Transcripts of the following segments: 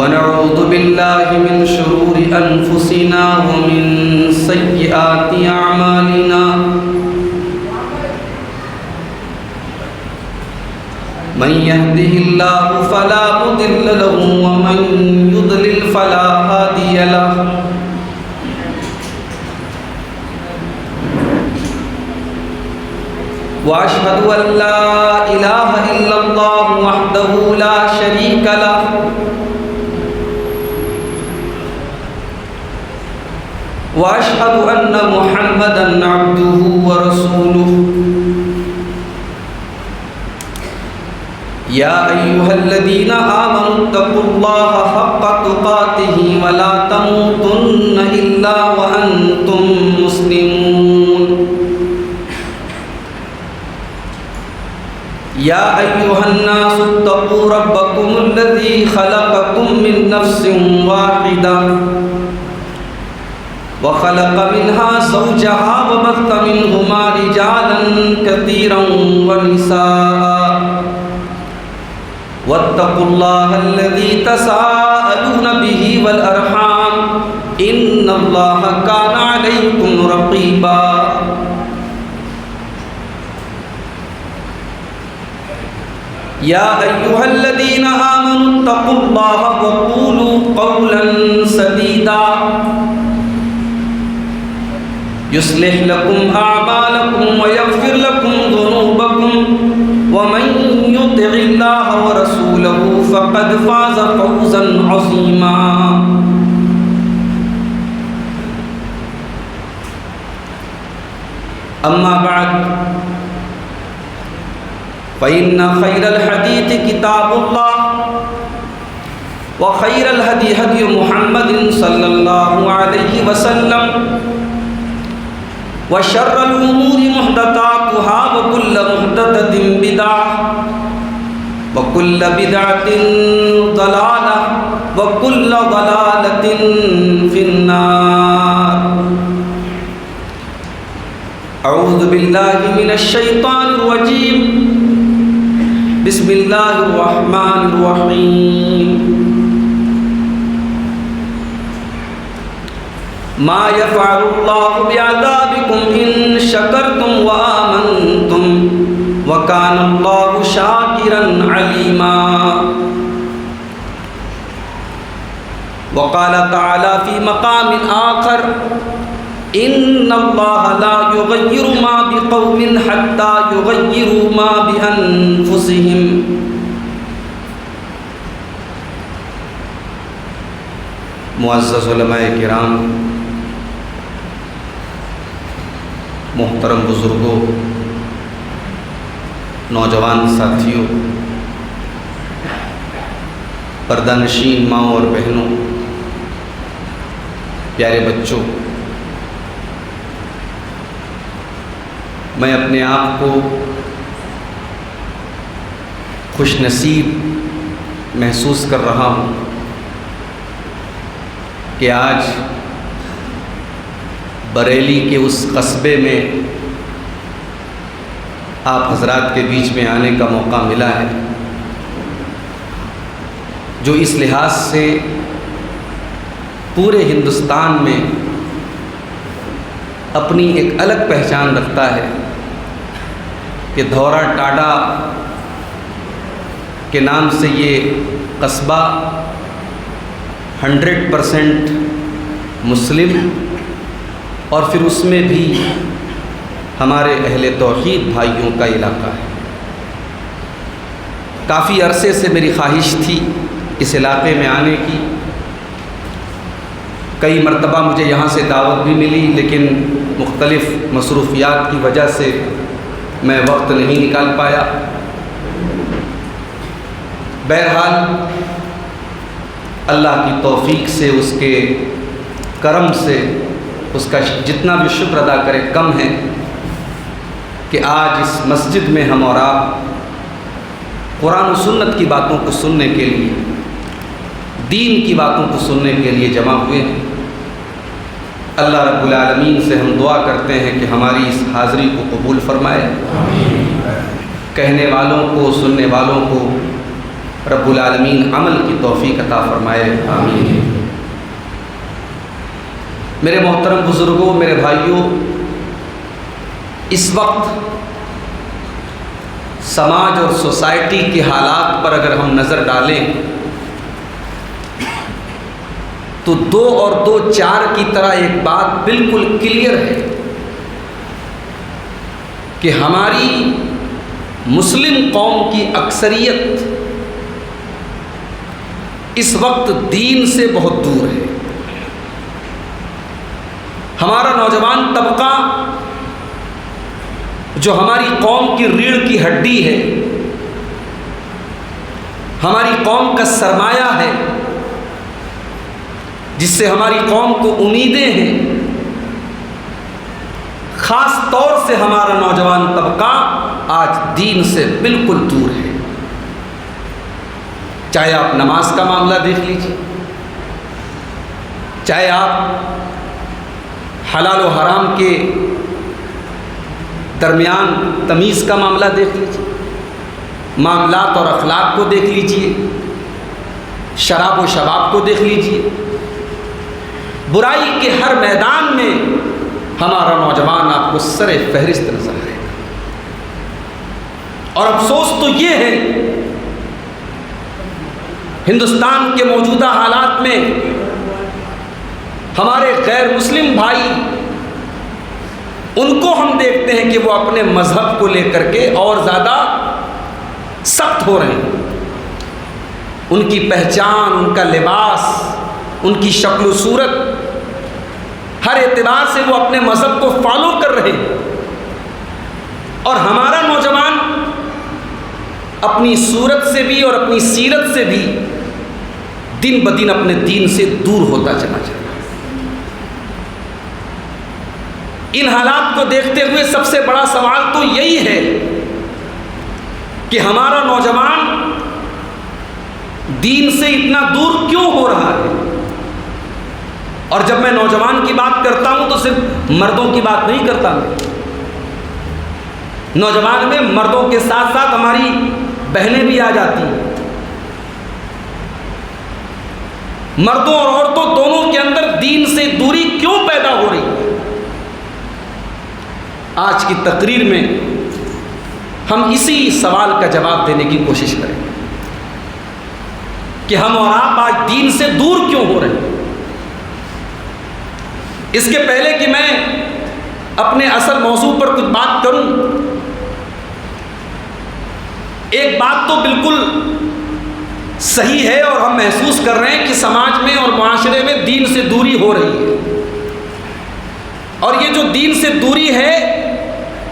ونعوذ بالله من شرور أنفسنا ومن سيئات أعمالنا من يهده الله فلا مضل له ومن يضلل فلا هادي له وأشهد أن لا إله إلا الله وحده لا شريك له وأشهد أن محمدًا عبده ورسوله يا أيها الذين آمنوا اتقوا الله حق تقاته ولا تموتن إلا وأنتم مسلمون يا أيها الناس اتقوا ربكم الذي خلقكم من نفس واحدة وخلق منها زوجها وبث منهما رجالا كثيرا ونساء واتقوا الله الذي تساءلون به والأرحام إن الله كان عليكم رقيبا يا أيها الذين آمنوا اتقوا الله وقولوا قولا سديدا يصلح لكم أعمالكم ويغفر لكم ذنوبكم ومن يطع الله ورسوله فقد فاز فوزا عظيما أما بعد فإن خير الحديث كتاب الله وخير الهدي هدي محمد صلى الله عليه وسلم وشر الأمور محدثاتها وكل محدثة بدعة وكل بدعة ضلالة وكل ضلالة في النار أعوذ بالله من الشيطان الرجيم بسم الله الرحمن الرحيم ما يفعل الله بعذابكم إن شكرتم وآمنتم وكان الله شاكرا عليما وقال تعالى في مقام آخر إن الله لا يغير ما بقوم حتى يغيروا ما بأنفسهم معزز علماء کرام، محترم بزرگوں، نوجوان ساتھیوں، پردہ نشین ماؤں اور بہنوں، پیارے بچوں، میں اپنے آپ کو خوش نصیب محسوس کر رہا ہوں کہ آج بریلی کے اس قصبے میں آپ حضرات کے بیچ میں آنے کا موقع ملا ہے، جو اس لحاظ سے پورے ہندوستان میں اپنی ایک الگ پہچان رکھتا ہے کہ دھورا ٹاڈا کے نام سے یہ قصبہ 100% مسلم اور پھر اس میں بھی ہمارے اہل توحید بھائیوں کا علاقہ ہے۔ کافی عرصے سے میری خواہش تھی اس علاقے میں آنے کی، کئی مرتبہ مجھے یہاں سے دعوت بھی ملی، لیکن مختلف مصروفیات کی وجہ سے میں وقت نہیں نکال پایا۔ بہرحال اللہ کی توفیق سے، اس کے کرم سے، اس کا جتنا بھی شکر ادا کرے کم ہے کہ آج اس مسجد میں ہم اور آپ قرآن و سنت کی باتوں کو سننے کے لیے، دین کی باتوں کو سننے کے لیے جمع ہوئے ہیں۔ اللہ رب العالمین سے ہم دعا کرتے ہیں کہ ہماری اس حاضری کو قبول فرمائے، کہنے والوں کو، سننے والوں کو رب العالمین عمل کی توفیق عطا فرمائے، آمین۔ میرے محترم بزرگوں، میرے بھائیوں، اس وقت سماج اور سوسائٹی کے حالات پر اگر ہم نظر ڈالیں تو 2 اور 2 4 کی طرح ایک بات بالکل کلیئر ہے کہ ہماری مسلم قوم کی اکثریت اس وقت دین سے بہت دور ہے۔ ہمارا نوجوان طبقہ جو ہماری قوم کی ریڑھ کی ہڈی ہے، ہماری قوم کا سرمایہ ہے، جس سے ہماری قوم کو امیدیں ہیں، خاص طور سے ہمارا نوجوان طبقہ آج دین سے بالکل دور ہے۔ چاہے آپ نماز کا معاملہ دیکھ لیجیے، چاہے آپ حلال و حرام کے درمیان تمیز کا معاملہ دیکھ لیجیے، معاملات اور اخلاق کو دیکھ لیجیے، شراب و شباب کو دیکھ لیجیے، برائی کے ہر میدان میں ہمارا نوجوان آپ کو سر فہرست نظر آئے گا۔ اور افسوس تو یہ ہے ہندوستان کے موجودہ حالات میں ہمارے غیر مسلم بھائی، ان کو ہم دیکھتے ہیں کہ وہ اپنے مذہب کو لے کر کے اور زیادہ سخت ہو رہے ہیں۔ ان کی پہچان، ان کا لباس، ان کی شکل و صورت، ہر اعتبار سے وہ اپنے مذہب کو فالو کر رہے ہیں، اور ہمارا نوجوان اپنی صورت سے بھی اور اپنی سیرت سے بھی دن بدن اپنے دین سے دور ہوتا چلا جا رہا ہے۔ ان حالات کو دیکھتے ہوئے سب سے بڑا سوال تو یہی ہے کہ ہمارا نوجوان دین سے اتنا دور کیوں ہو رہا ہے؟ اور جب میں نوجوان کی بات کرتا ہوں تو صرف مردوں کی بات نہیں کرتا میں، نوجوان میں مردوں کے ساتھ ساتھ ہماری بہنیں بھی آ جاتی ہیں۔ مردوں اور عورتوں دونوں کے اندر دین سے دوری کیوں پیدا ہو رہی ہے؟ آج کی تقریر میں ہم اسی سوال کا جواب دینے کی کوشش کریں گے کہ ہم اور آپ آج دین سے دور کیوں ہو رہے ہیں۔ اس کے پہلے کہ میں اپنے اصل موضوع پر کچھ بات کروں، ایک بات تو بالکل صحیح ہے اور ہم محسوس کر رہے ہیں کہ سماج میں اور معاشرے میں دین سے دوری ہو رہی ہے، اور یہ جو دین سے دوری ہے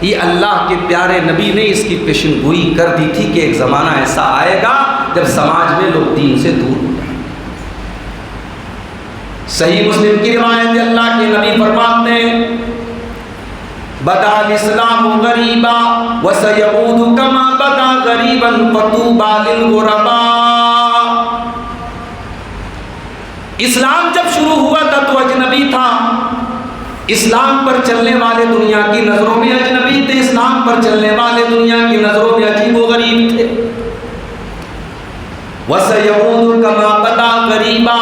یہ اللہ کے پیارے نبی نے اس کی پیشن گوئی کر دی تھی کہ ایک زمانہ ایسا آئے گا جب سماج میں لوگ دین سے دور ہو جائیں۔ صحیح مسلم کی روایت اللہ کے نبی فرماتے ہیں بدا الاسلام غریبا وسیعود کما بدا غریبا فطوبى للغرباء۔ اسلام جب شروع ہوا تھا تو اجنبی تھا، اسلام پر چلنے والے دنیا کی نظروں میں اجنبی تھے، اسلام پر چلنے والے دنیا کی نظروں میں عجیب و غریب تھے۔ وسیعود کما بدا غریبا،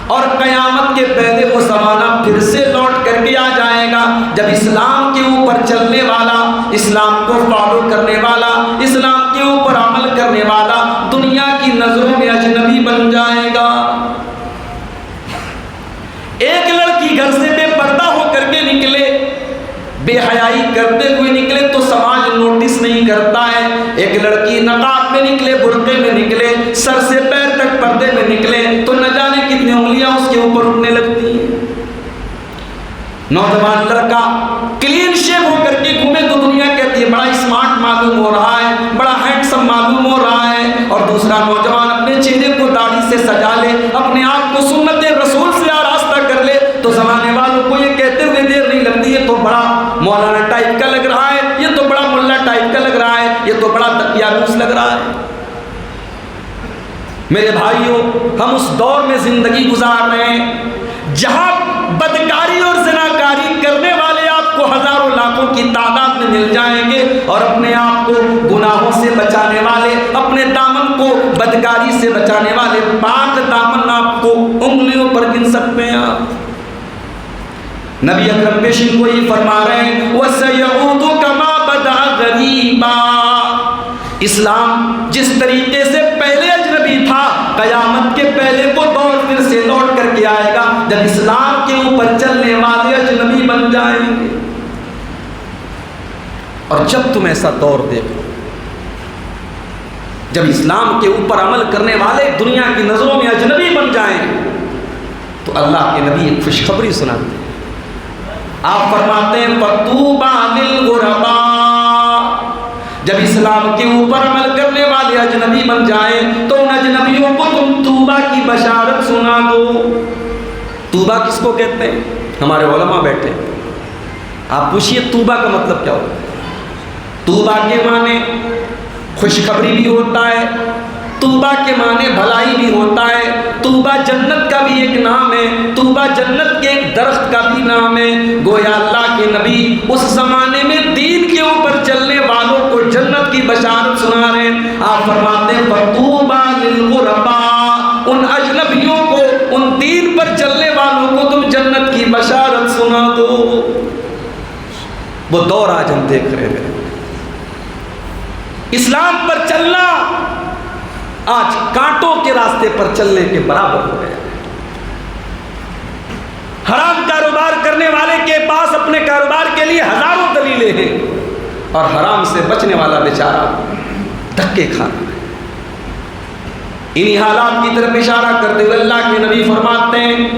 اور قیامت کے پہلے وہ زمانہ پھر سے لوٹ کر کے آ جائے گا جب اسلام کے اوپر چلنے والا، اسلام کو فالو کرنے والا، اسلام کے اوپر عمل کرنے والا دنیا کی نظروں میں اجنبی بن جائے گا۔ ایک لڑکی گھر سے بے پردہ ہو کر کے نکلے، بے حیائی کرتے ہوئے نکلے تو سماج نوٹس نہیں کرتا ہے۔ ایک لڑکی نقاب میں نکلے، برقعے میں نکلے، سر سے پیر تک پردے میں نکلے تو نہ جانے کتنی انگلیاں اس کے اوپر اٹھنے لگتی ہیں۔ نوجوان لڑکا کلین شیو ہو کر کے گھومے تو دنیا کہتی ہے بڑا اسمارٹ معلوم ہو رہا ہے، بڑا ہینڈسم معلوم ہو رہا ہے، اور دوسرا نوجوان اپنے چہرے کو داڑھی سے سجا لے، اپنے آپ کو سنت رسول سے آراستہ کر لے تو زمانے والوں کو یہ کہتے ہوئے دیر نہیں لگتی ہے تو بڑا مولانا ٹائپ کا لگ رہا ہے، یہ تو بڑا ملا ٹائپ کا لگ رہا ہے، یہ تو بڑا تقیانوس لگ رہا ہے۔ میرے بھائیوں، ہم اس دور میں زندگی گزار رہے ہیں جہاں بدکاری اور زناکاری کرنے والے آپ کو ہزاروں لاکھوں کی تعداد میں مل جائیں گے، اور اپنے آپ کو گناہوں سے بچانے والے، اپنے دامن کو بدکاری سے بچانے والے پاک دامن آپ کو انگلیوں پر گن سکتے ہیں آپ. نبی اکرم پیشن کو یہ فرما رہے ہیں وَسَيَعُودُ كَمَا بَدَأَ غَرِيبًا. اسلام جس طریقے سے پہلے اجنبی تھا، قیامت کے پہلے وہ دور پھر سے لوٹ کر کے آئے گا جب اسلام کے اوپر چلنے والے اجنبی بن جائیں گے. اور جب تم ایسا دور دیکھو جب اسلام کے اوپر عمل کرنے والے دنیا کی نظروں میں اجنبی بن جائیں تو اللہ کے نبی ایک خوشخبری سناتے ہیں. آپ فرماتے ہیں فَطُوبَىٰ لِلْغُرَبَاءِ. جب اسلام کے اوپر عمل کرنے والے اجنبی بن جائیں تو ان اجنبیوں کو تم طوبہ کی بشارت سنا دو. طوبہ کس کو کہتے ہیں؟ ہمارے علماء بیٹھے، آپ پوچھئے طوبہ کا مطلب کیا ہوتا ہے؟ طوبہ کے معنی خوشخبری بھی ہوتا ہے، طوبہ کے معنی بھلائی بھی ہوتا ہے، طوبہ جنت کا بھی ایک نام ہے، طوبہ جنت کے ایک درخت کا بھی نام ہے. گویا اللہ کے نبی اس زمانے میں دین کے اوپر چلنے والوں کو جنت کی بشارت سنا رہے ہیں. آپ فرماتے ہیں فَطُوبَىٰ لِلْغُرَبَاءِ. ان اجنبیوں کو، ان دین پر چلنے والوں کو تم جنت کی بشارت سنا دو. وہ دور آج ہم دیکھ رہے ہیں. اسلام پر چلنا آج کانٹوں کے راستے پر چلنے کے برابر ہو گیا. حرام کاروبار کرنے والے کے پاس اپنے کاروبار کے لیے ہزاروں دلیلیں ہیں اور حرام سے بچنے والا بیچارہ دھکے کھانا ہے. انہی حالات کی طرف اشارہ کرتے ہوئے اللہ کے نبی فرماتے ہیں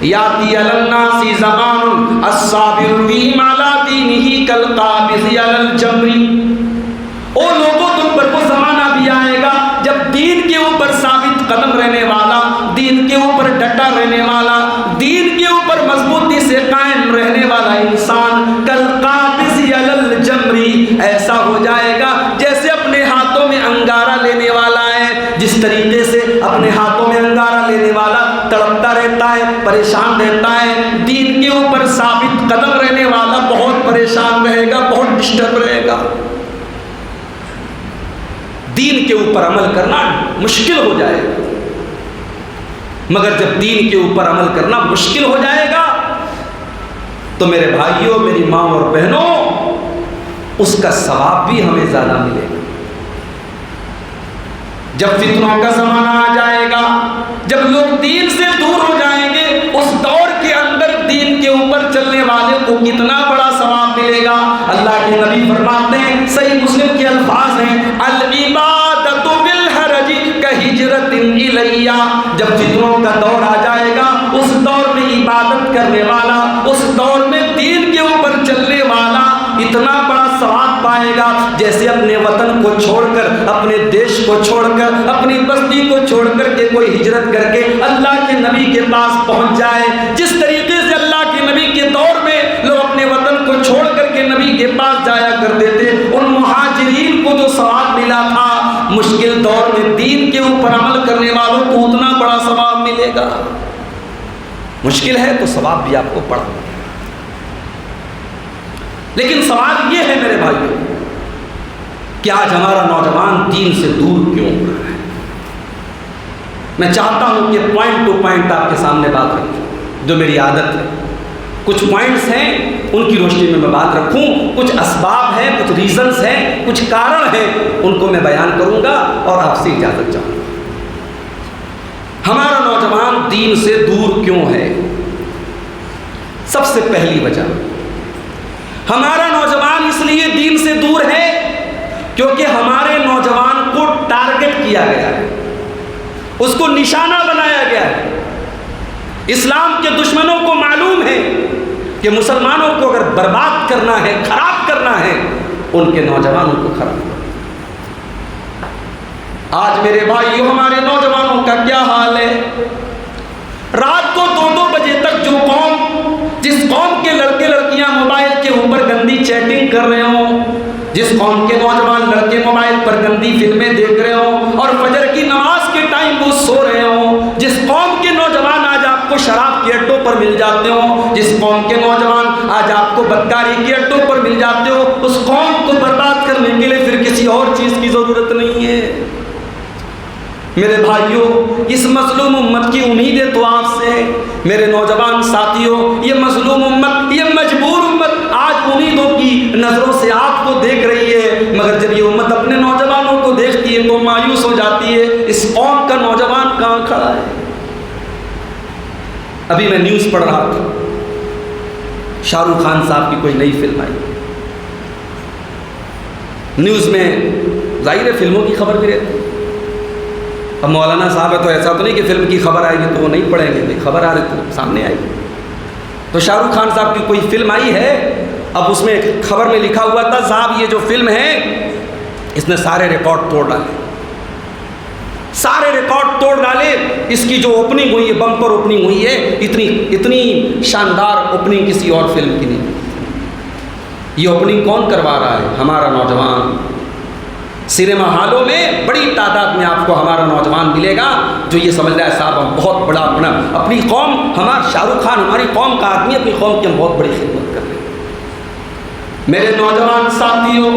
یاتی علی الناس زمان الصابر فیہم علی دینہ کالقابض علی الجمر. او لوگوں تم پر وہ زمانہ بھی آئے گا جب دین کے اوپر ثابت قدم رہنے والا، دین کے اوپر ڈٹا رہنے والا، دین کے اوپر مضبوطی سے قائم رہنے والا انسان کالقابض علی الجمر ایسا ہو جائے گا جیسے اپنے ہاتھوں میں انگارہ لینے والا ہے. جس طریقے سے اپنے ہاتھوں میں انگارہ لینے والا تڑپتا رہتا ہے، پریشان رہتا ہے، دین کے اوپر ثابت قدم رہنے والا بہت پریشان رہے گا، بہت ڈسٹرب رہے گا. دین کے اوپر عمل کرنا مشکل ہو جائے گا. مگر جب دین کے اوپر عمل کرنا مشکل ہو جائے گا تو میرے بھائیوں، میری ماں اور بہنوں، اس کا ثواب بھی ہمیں زیادہ ملے گا. جب فتنوں کا زمانہ آ جائے گا، جب لوگ دین سے دور ہو جائیں گے، اس دور کے اندر دین کے اوپر چلنے والے کو کتنا بڑا ثواب ملے گا. اللہ کے نبی فرماتے ہیں، صحیح مسلم کے الفاظ ہیں العبادۃ بالحرج کہجرۃ الیہ. جب فتنوں کا دور آ جائے گا، اس دور میں عبادت کرنے والا، اس دور میں دین کے اوپر چلنے والا اتنا بڑا ثواب پائے گا جیسے اپنے وطن کو چھوڑ کر، اپنے دیش کو چھوڑ کر، اپنی بستی کو چھوڑ کر کے کوئی ہجرت کر کے اللہ کے نبی کے پاس پہنچ جائے. جس طریقے سے اللہ کے نبی کے دور میں لوگ اپنے وطن کو چھوڑ کر کے نبی کے پاس جایا کرتے تھے، ان مہاجرین کو جو ثواب ملا تھا، مشکل دور میں دین کے اوپر عمل کرنے والوں کو اتنا بڑا ثواب ملے گا. مشکل ہے تو ثواب بھی آپ کو بڑا. لیکن سوال یہ ہے میرے بھائیوں کہ آج ہمارا نوجوان دین سے دور کیوں ہو رہا ہے؟ میں چاہتا ہوں کہ پوائنٹ ٹو پوائنٹ آپ کے سامنے بات رکھوں، جو میری عادت ہے. کچھ پوائنٹس ہیں، ان کی روشنی میں بات رکھوں، کچھ اسباب ہیں، کچھ ریزنز ہیں، کچھ کارن ہیں، ان کو میں بیان کروں گا اور آپ سے اجازت چاہوں گا. ہمارا نوجوان دین سے دور کیوں ہے؟ سب سے پہلی وجہ، ہمارا نوجوان اس لیے دین سے دور ہے کیونکہ ہمارے نوجوان کو ٹارگٹ کیا گیا ہے، اس کو نشانہ بنایا گیا ہے. اسلام کے دشمنوں کو معلوم ہے کہ مسلمانوں کو اگر برباد کرنا ہے، خراب کرنا ہے، ان کے نوجوانوں کو خراب کرنا. آج میرے بھائیوں، ہمارے نوجوانوں کا کیا حال ہے؟ رات کو 2-2 بجے تک جو قوم، جس قوم کے لڑکے لڑکیاں موبائل کے اوپر گندی چیٹنگ کر رہے ہوں، جس قوم کے نوجوان لڑکے موبائل پر گندی فلمیں دیکھ رہے ہوں اور فجر کی نماز کے ٹائم وہ سو رہے ہوں، جس قوم کے نوجوان آج آپ کو شراب کے اڈوں پر مل جاتے ہوں، جس قوم کے نوجوان آج آپ کو بدکاری کے اڈوں پر مل جاتے ہو، اس قوم کو برباد کرنے کے لیے پھر کسی اور چیز کی ضرورت نہیں ہے. میرے بھائیوں، اس مظلوم امت کی امیدیں تو آپ سے ہیں۔ میرے نوجوان ساتھیوں، یہ مظلوم امت، یہ مجبور امت آج امیدوں کی نظروں سے آپ کو دیکھ رہی ہے، مگر جب یہ امت اپنے نوجوانوں کو دیکھتی ہے تو مایوس ہو جاتی ہے۔ اس قوم کا نوجوان کہاں کھڑا ہے؟ ابھی میں نیوز پڑھ رہا تھا، شاہ رخ خان صاحب کی کوئی نئی فلم آئی، نیوز میں ظاہر ہے فلموں کی خبر بھی رہتی ہے۔ اب مولانا صاحب ہے تو ایسا تو نہیں کہ فلم کی خبر آئے گی تو وہ نہیں پڑھیں گے، خبر آ رہی تو سامنے آئے گی۔ تو شاہ رخ خان صاحب کی کوئی فلم آئی ہے، اب اس میں خبر میں لکھا ہوا تھا صاحب یہ جو فلم ہے اس نے سارے ریکارڈ توڑ ڈالے، سارے ریکارڈ توڑ ڈالے۔ اس کی جو اوپننگ ہوئی ہے، بمپر اوپننگ ہوئی ہے، اتنی شاندار اوپننگ کسی اور فلم کی نہیں۔ یہ اوپننگ کون کروا رہا ہے؟ ہمارا نوجوان۔ سنیما ہالوں میں بڑی تعداد میں آپ کو ہمارا نوجوان ملے گا جو یہ سمجھ رہا ہے صاحب ہم بہت بڑا اپنی قوم، ہمارا شاہ رخ خان ہماری قوم کا آدمی، اپنی قوم کی ہم بہت بڑی خدمت کر رہے ہیں۔ میرے نوجوان ساتھیوں،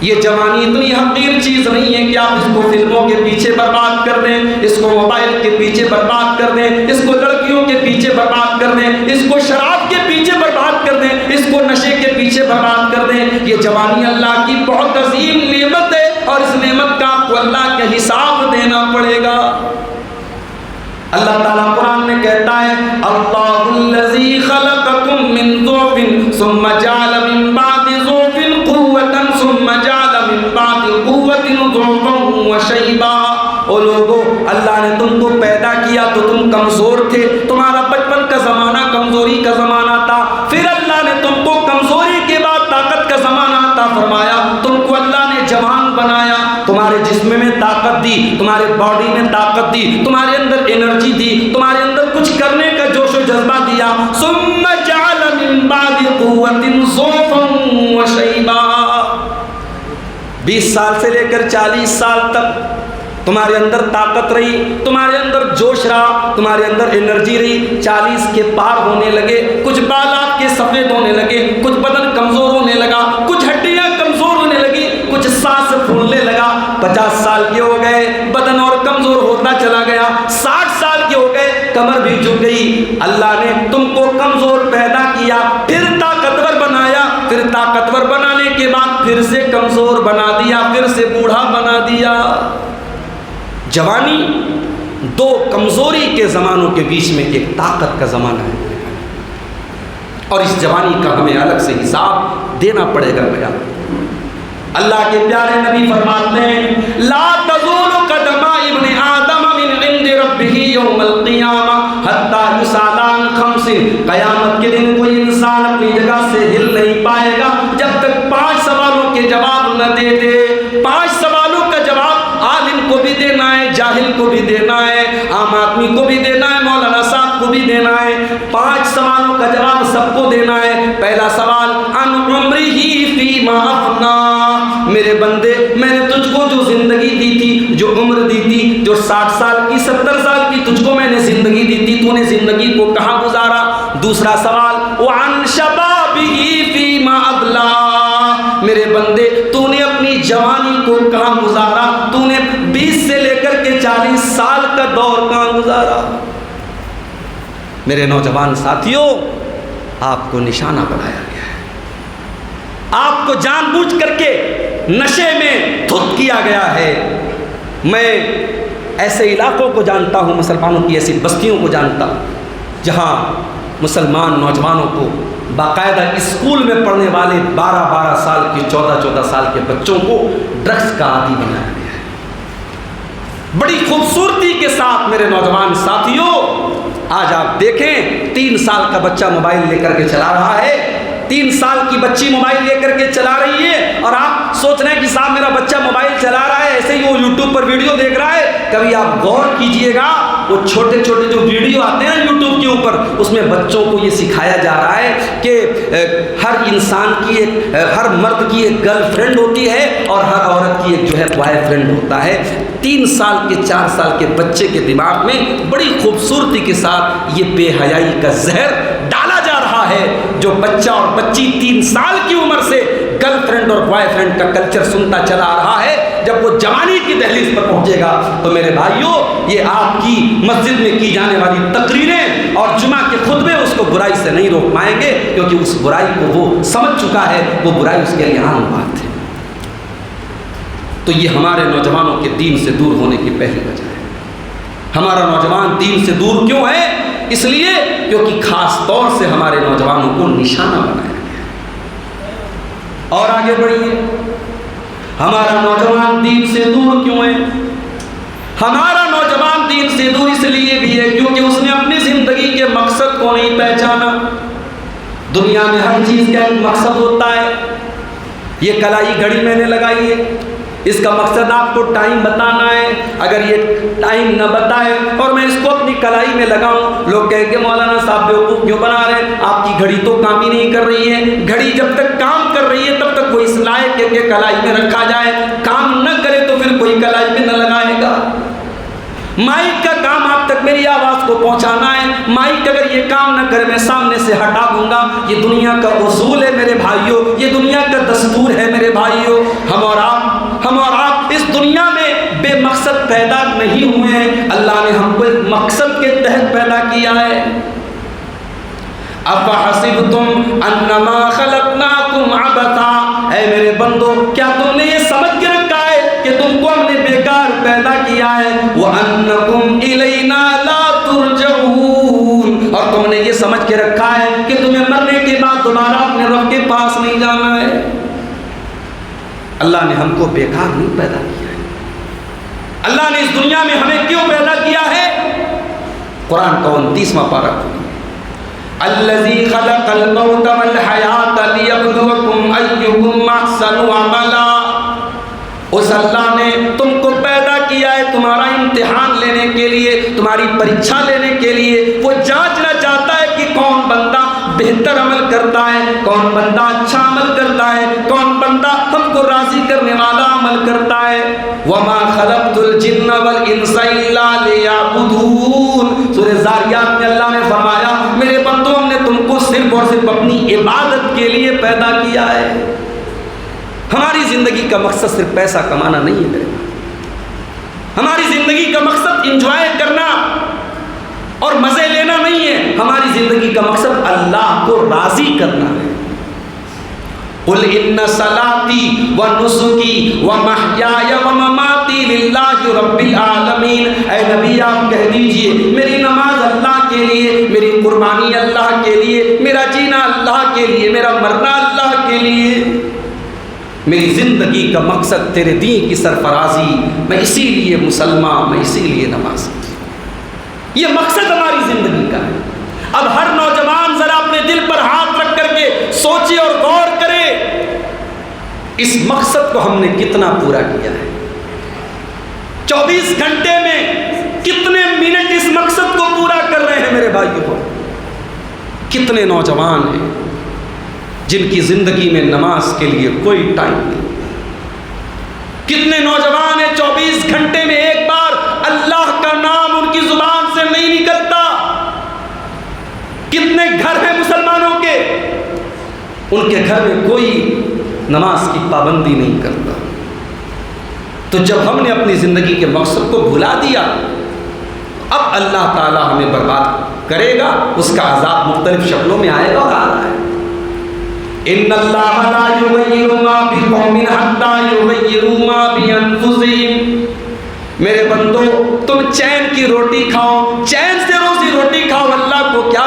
یہ جوانی اتنی حقیر چیز نہیں ہے کہ آپ اس کو فلموں کے پیچھے برباد کر دیں، اس کو موبائل کے پیچھے برباد کر دیں، اس کو لڑکیوں کے پیچھے برباد کر دیں، اس کو شراب کے پیچھے برباد کر دیں، اس کو نشے کے پیچھے برباد کر دیں۔ یہ جوانی اللہ کی بہت عظیم نعمت ہے اور اس نعمت کا آپ کو اللہ کے حساب دینا پڑے گا۔ اللہ تعالیٰ قرآن میں کہتا ہے اللہ الذی خلقکم من ضعف ثم جعل من بعد ضعف قوة ثم جعل من بعد قوة ضعفا وشیبا۔ او لوگو، اللہ نے تم کو پیدا کیا تو تم کمزور تھے، تمہارا بچپن کا زمانہ کمزوری کا زمانہ تھا، پھر اللہ نے تم کو کمزوری کے بعد طاقت کا زمانہ عطا فرمایا، تم کو اللہ نے جوان بنایا، تمہارے جسم میں طاقت دی، تمہارے باڈی میں طاقت دی، تمہارے اندر انرجی دی، تمہارے اندر کچھ کرنے کا جوش و جذبہ دیا۔ ثم جعل من بعد قوة ضعفا وشیبا۔ 20 سال سے لے کر 40 سال تک تمہارے اندر طاقت رہی، تمہارے اندر جوش رہا، تمہارے اندر انرجی رہی۔ 40 کے پار ہونے لگے، کچھ بال آپ کے سفید ہونے لگے، کچھ بدن کمزور ہونے لگا، کچھ ہڈیاں کمزور ہونے لگی، کچھ سانس پھولنے لگا۔ 50 سال کے ہو گئے، بدن اور کمزور ہوتا چلا گیا۔ 60 سال کے ہو گئے، کمر بھی جھک گئی۔ اللہ نے تم کو کمزور پیدا کیا، پھر طاقتور بنایا، پھر طاقتور بنانے کے بعد پھر سے کمزور بنا دیا، پھر سے بوڑھا بنا دیا۔ جوانی دو کمزوری کے زمانوں کے بیچ میں ایک طاقت کا زمانہ ہے، اور اس جوانی کا ہمیں الگ سے حساب دینا پڑے گا۔ بھیا اللہ کے پیارے نبی فرماتے ہیں لا تزول قدم ابن آدم من عند ربه یوم القیامہ حتی یسأل عن خمس۔ قیامت کے دن کوئی انسان اپنی جگہ سے ہل نہیں پائے گا جب تک 5 سوالوں کے جواب نہ دے دے۔ 5 سوالوں کا جواب عالم کو بھی دینا ہے، جاہل کو بھی دینا ہے، عام آدمی کو بھی دینا ہے، مولانا صاحب کو بھی دینا ہے۔ 5 سوالوں کا جواب سب کو دینا ہے۔ پہلا سوال عن عمرہ فیما افنا۔ میرے بندے، میں نے تجھ کو جو زندگی دی تھی، جو عمر دی تھی، جو 60 سال کی 70 سال کی تجھ کو میں نے زندگی دی تھی، تو نے زندگی کو کہاں گزارا؟ دوسرا سوال وعن شبابہ فیما ابلا۔ میرے بندے، تو نے اپنی جوانی کو کہاں گزارا؟ تو نے 20 سے لے کر کے 40 سال کا دور کہاں گزارا؟ میرے نوجوان ساتھیوں، آپ کو نشانہ بنایا گیا ہے، آپ کو جان بوجھ کر کے نشے میں دھت کیا گیا ہے۔ میں ایسے علاقوں کو جانتا ہوں، مسلمانوں کی ایسی بستیوں کو جانتا ہوں جہاں مسلمان نوجوانوں کو باقاعدہ اسکول میں پڑھنے والے 12 سال کے 14 سال کے بچوں کو ڈرگس کا عادی بنایا گیا ہے۔ بڑی خوبصورتی کے ساتھ میرے نوجوان ساتھیوں، آج آپ دیکھیں 3 سال کا بچہ موبائل لے کر کے چلا رہا ہے، 3 سال کی بچی موبائل لے کر کے چلا رہی ہے، اور آپ سوچ رہے ہیں کہ صاحب میرا بچہ موبائل چلا رہا ہے، ایسے ہی وہ یوٹیوب پر ویڈیو دیکھ رہا ہے۔ کبھی آپ غور کیجئے گا، وہ چھوٹے چھوٹے جو ویڈیو آتے ہیں یوٹیوب کے اوپر، اس میں بچوں کو یہ سکھایا جا رہا ہے کہ ہر انسان کی ایک، ہر مرد کی ایک گرل فرینڈ ہوتی ہے اور ہر عورت کی ایک جو ہے بوائے فرینڈ ہوتا ہے۔ 3 سال کے 4 سال کے بچے کے دماغ میں بڑی خوبصورتی کے ساتھ یہ بے حیائی کا زہر ڈالا جا رہا ہے۔ جو بچہ اور بچی 3 سال کی عمر سے گرل فرینڈ اور بوائے فرینڈ کا کلچر سنتا چلا آ رہا ہے، جب وہ جوانی کی دہلیز پر پہنچے گا تو میرے بھائیوں یہ آپ کی مسجد میں کی جانے والی تقریریں اور جمعہ کے خطبے اس کو برائی سے نہیں روک پائیں گے، کیونکہ اس برائی کو وہ سمجھ چکا ہے، وہ برائی اس کے لیے عام بات ہے۔ تو یہ ہمارے نوجوانوں کے دین سے دور ہونے کی پہلی وجہ ہے۔ ہمارا نوجوان دین سے دور کیوں ہے؟ اس لیے کیونکہ خاص طور سے ہمارے نوجوانوں کو نشانہ بنایا گیا ہے۔ اور آگے بڑھیے، ہمارا نوجوان دین سے دور کیوں ہے؟ ہمارا نوجوان دین سے دور اس لیے بھی ہے کیونکہ اس نے اپنی زندگی کے مقصد کو نہیں پہچانا۔ دنیا میں ہر چیز کا ایک مقصد ہوتا ہے۔ یہ کلائی گھڑی میں نے لگائی ہے، اس کا مقصد آپ کو ٹائم بتانا ہے۔ اگر یہ ٹائم نہ بتائے اور میں اس کو اپنی کلائی میں لگاؤں، لوگ کہیں گے مولانا صاحب بیوقوف کیوں بنا رہے ہیں، آپ کی گھڑی تو کام ہی نہیں کر رہی ہے۔ گھڑی جب تک کام کر رہی ہے تب تک وہ اس لائق ہے کہ کلائی میں رکھا جائے، کام نہ کرے تو پھر کوئی کلائی میں نہ لگائے گا۔ مائک کا کام آپ تک میری آواز کو پہنچانا ہے، مائک اگر یہ کام نہ کرے میں سامنے سے ہٹا دوں گا۔ یہ دنیا کا اصول ہے میرے بھائیوں، یہ دنیا کا دستور ہے میرے بھائیوں۔ ہم اور آپ اس دنیا میں بے مقصد پیدا نہیں ہوئے ہیں، اللہ نے ہم کو ایک مقصد کے تحت پیدا کیا ہے۔ افحسبتم انما خلقناکم عبثا، اے میرے بندو کیا تم نے یہ سمجھ کے رکھا ہے کہ تم کو ہم نے بیکار پیدا کیا ہے؟ وانکم الینا لا ترجعون، اور تم نے یہ سمجھ کے رکھا ہے کہ تمہیں مرنے کے بعد دوبارہ اپنے رب کے پاس نہیں جانا ہے۔ اللہ نے ہم کو بیکار نہیں پیدا کیا ہے۔ اللہ نے اس دنیا میں ہمیں کیوں پیدا کیا ہے؟ قرآن کا 29واں پارہ الذی خلق الموت والحیات لیبلوکم ایکم احسن عملا، اس اللہ نے تم کو پیدا کیا ہے تمہارا امتحان لینے کے لیے، تمہاری پریچھا لینے کے لیے۔ وہ جانچنا چاہتا ہے کہ کون بندہ بہتر عمل کرتا ہے، کون بندہ اچھا عمل کرتا ہے، کون بندہ ہم کو راضی کرنے والا عمل کرتا ہے۔ وما خلقت الجن والانس الا لیعبدون، سورہ زاریات میں اللہ نے فرمایا میرے بندوں ہم نے تم کو صرف اور صرف اپنی عبادت کے لیے پیدا کیا ہے۔ ہماری زندگی کا مقصد صرف پیسہ کمانا نہیں ہے میرے بھائی، ہماری زندگی کا مقصد انجوائے کرنا اور مزے لینا نہیں ہے، ہماری زندگی کا مقصد اللہ کو راضی کرنا ہے۔ قل ان صلاتی ونسکی ومحیای ومماتی للہ رب العالمین، اے نبی آپ کہہ دیجئے میری نماز اللہ کے لیے، میری قربانی اللہ کے لیے، میرا جینا اللہ کے لیے، میرا مرنا اللہ کے لیے، میری زندگی کا مقصد تیرے دین کی سرفرازی، میں اسی لیے مسلمان، میں اسی لیے نماز۔ یہ مقصد ہماری زندگی کا ہے۔ اب ہر نوجوان ذرا اپنے دل پر ہاتھ رکھ کر کے سوچے اور غور کرے اس مقصد کو ہم نے کتنا پورا کیا ہے۔ 24 گھنٹے میں کتنے منٹ اس مقصد کو پورا کر رہے ہیں میرے بھائیوں؟ کتنے نوجوان ہیں جن کی زندگی میں نماز کے لیے کوئی ٹائم نہیں؟ کتنے نوجوان ہیں 24 گھنٹے میں ایک بار اللہ کا نام ان کی زبان سے نہیں نکلتا؟ کتنے گھر ہیں مسلمانوں کے ان کے گھر میں کوئی نماز کی پابندی نہیں کرتا؟ تو جب ہم نے اپنی زندگی کے مقصد کو بھلا دیا، اب اللہ تعالی ہمیں برباد کرے گا، اس کا عذاب مختلف شکلوں میں آئے گا اور آ رہا ہے۔ ان اللہ لا یغیر ما بقوم حتی یغیروا ما بانفسہم، میرے بندو تم چین کی روٹی کھاؤ، چین سے روزی روٹی کھاؤ، اللہ کو کیا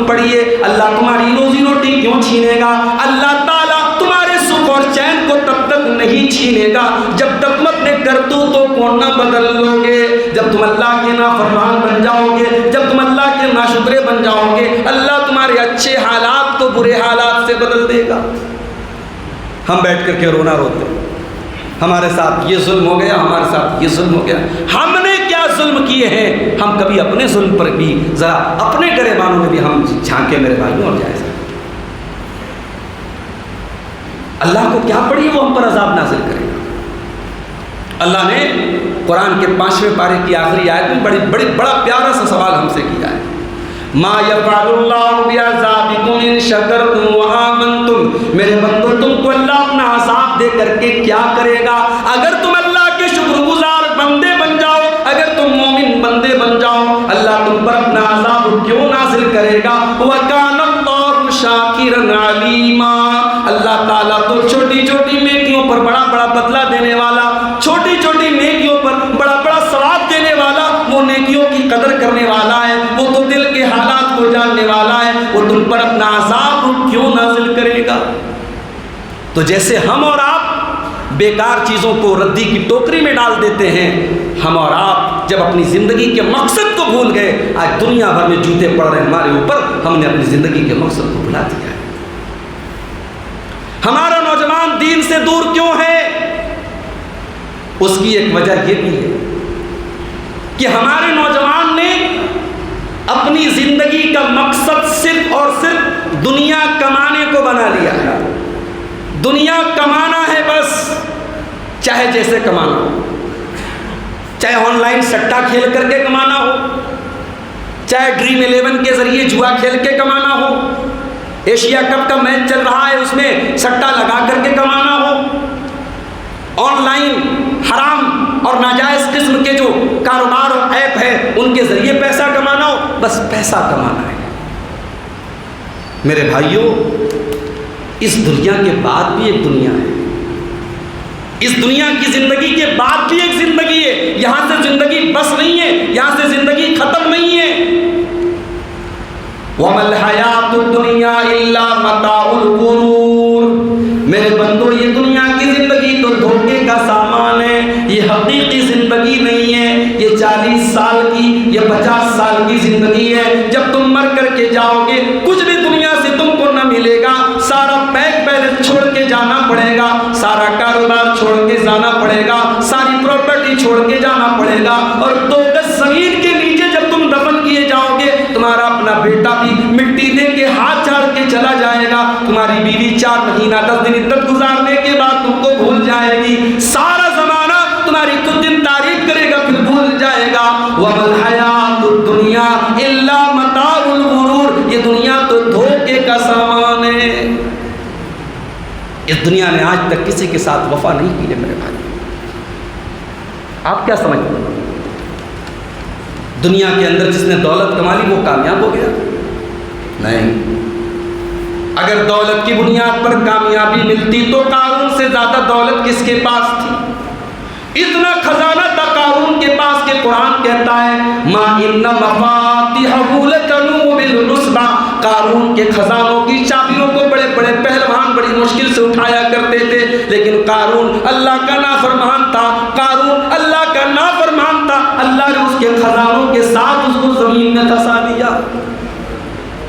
پڑھیے، اللہ تمہاری روزی روٹی کیوں چھینے گا؟ اللہ تعالیٰ تمہارے سکھ اور چین کو تب تک نہیں چھینے گا جب تک تم اپنے کرتوتوں کو نہ بدل لو گے۔ جب تم اللہ کے نافرمان بن جاؤ گے، جب تم اللہ کے ناشکرے بن جاؤ گے، اللہ تمہارے اچھے حالات کو برے حالات سے بدل دے گا۔ ہم بیٹھ کر کے رونا روتے ہیں، ہمارے ساتھ یہ ظلم ہو گیا، ہمارے ساتھ یہ ظلم ہو گیا۔ ہم نے کیا ظلم کیے ہیں؟ ہم کبھی اپنے ظلم پر بھی ذرا اپنے گریبانوں میں بھی ہم جھانکے میرے بھائیوں اور جائزہ۔ اللہ کو کیا پڑی وہ ہم پر عذاب نازل کرے گا؟ اللہ نے قرآن کے 5ویں پارے کی آخری آیت میں بڑا پیارا سا سوال ہم سے کیا ہے۔ ما یفعل اللہ بعذابکم ان شکرتم وآمنتم، میرے بندو تم کو اللہ اپنا عذاب دے کر کے کیا کرے گا اگر تم اللہ شکر گزار بندے بن جاؤ، اگر تم مومن بندے بن جاؤ، اللہ تم پر اپنا عذاب کیوں نازل کرے گا؟ وَكَانَ اللَّهُ شَاكِرًا عَلِيمًا، اللہ تعالیٰ تو چھوٹی چھوٹی نیکیوں پر بڑا بڑا بدلہ دینے والا، چھوٹی چھوٹی نیکیوں پر بڑا بڑا ثواب دینے والا، وہ نیکیوں کی قدر کرنے والا ہے، وہ تو دل کے حالات کو جاننے والا ہے، وہ تم پر اپنا عذاب کیوں نازل کرے گا؟ تو جیسے ہم اور آپ بیکار چیزوں کو ردی کی ٹوکری میں ڈال دیتے ہیں، ہم اور آپ جب اپنی زندگی کے مقصد کو بھول گئے، آج دنیا بھر میں جوتے پڑ رہے ہیں ہمارے اوپر، ہم نے اپنی زندگی کے مقصد کو بھلا دیا ہے۔ ہمارا نوجوان دین سے دور کیوں ہے؟ اس کی ایک وجہ یہ بھی ہے کہ ہمارے نوجوان نے اپنی زندگی کا مقصد صرف اور صرف دنیا کمانے کو بنا لیا ہے۔ دنیا کمانا ہے بس، چاہے جیسے کمانا ہو، چاہے آن لائن سٹا کھیل کر کے کمانا ہو، چاہے ڈریم 11 کے ذریعے جوا کھیل کے کمانا ہو، ایشیا کپ کا میچ چل رہا ہے اس میں سٹا لگا کر کے کمانا ہو، آن لائن حرام اور ناجائز قسم کے جو کاروبار اور ایپ ہے ان کے ذریعے پیسہ کمانا ہو، بس پیسہ کمانا ہے۔ میرے بھائیوں، اس دنیا کے بعد بھی ایک دنیا ہے، اس دنیا کی زندگی کے بعد بھی ایک زندگی ہے، یہاں سے زندگی بس نہیں ہے، یہاں سے زندگی ختم نہیں ہے۔ وَمَا الْحَيَاةُ الدُّنْيَا إِلَّا مَتَاعُ الْغُرُورِ، میرے بندو یہ دنیا کی زندگی تو دھوکے کا سامان ہے، یہ حقیقی زندگی نہیں ہے، یہ 40 سال کی، یہ 50 سال کی زندگی ہے۔ جب تم مر کر کے جاؤ گے کچھ بھی دنیا سے تم کو نہ ملے گا، سارا بینک بیلنس چھوڑ کے جانا پڑے گا، سارا کاروبار چھوڑ کے جانا پڑے گا، ساری پراپرٹی چھوڑ کے جانا پڑے گا، اور 2 گز زمین کے نیچے جب تم دفن کیے جاؤ گے تمہارا اپنا بیٹا بھی مٹی دے کے ہاتھ جھاڑ کے چلا جائے گا، تمہاری بیوی 4 مہینہ 10 دن عدت گزارنے کے بعد تم کو بھول جائے گی، سارا زمانہ تمہاری کچھ دن تعریف کرے گا پھر بھول جائے گا۔ وَمَا الْحَيَاةُ الدُّنْيَا إِلَّا مَتَاعُ الْغُرُورِ، یہ دنیا تو دھوکے کا سامان ہے۔ اس دنیا نے آج تک کسی کے ساتھ وفا نہیں کی ہے میرے بھائی۔ آپ کیا سمجھتے ہیں؟ دنیا کے اندر جس نے دولت کما لی وہ کامیاب ہو گیا؟ نہیں، اگر دولت کی بنیاد پر کامیابی ملتی تو قارون سے زیادہ دولت کس کے پاس تھی؟ اتنا خزانہ تھا قارون کے پاس کہ قرآن کہتا ہے مَا إِنَّ مَفَاتِحَهُ لَتَنُوءُ بِالْعُصْبَةِ، قارون کے خزانوں کی چابیوں کو بڑے بڑے پہلوان بڑی مشکل سے اٹھایا کرتے تھے، لیکن قارون اللہ کا نافرمان تھا، قارون اللہ کا نافرمان تھا، اللہ نے اس کے خزانوں کے ساتھ اس کو زمین میں دھسا دیا۔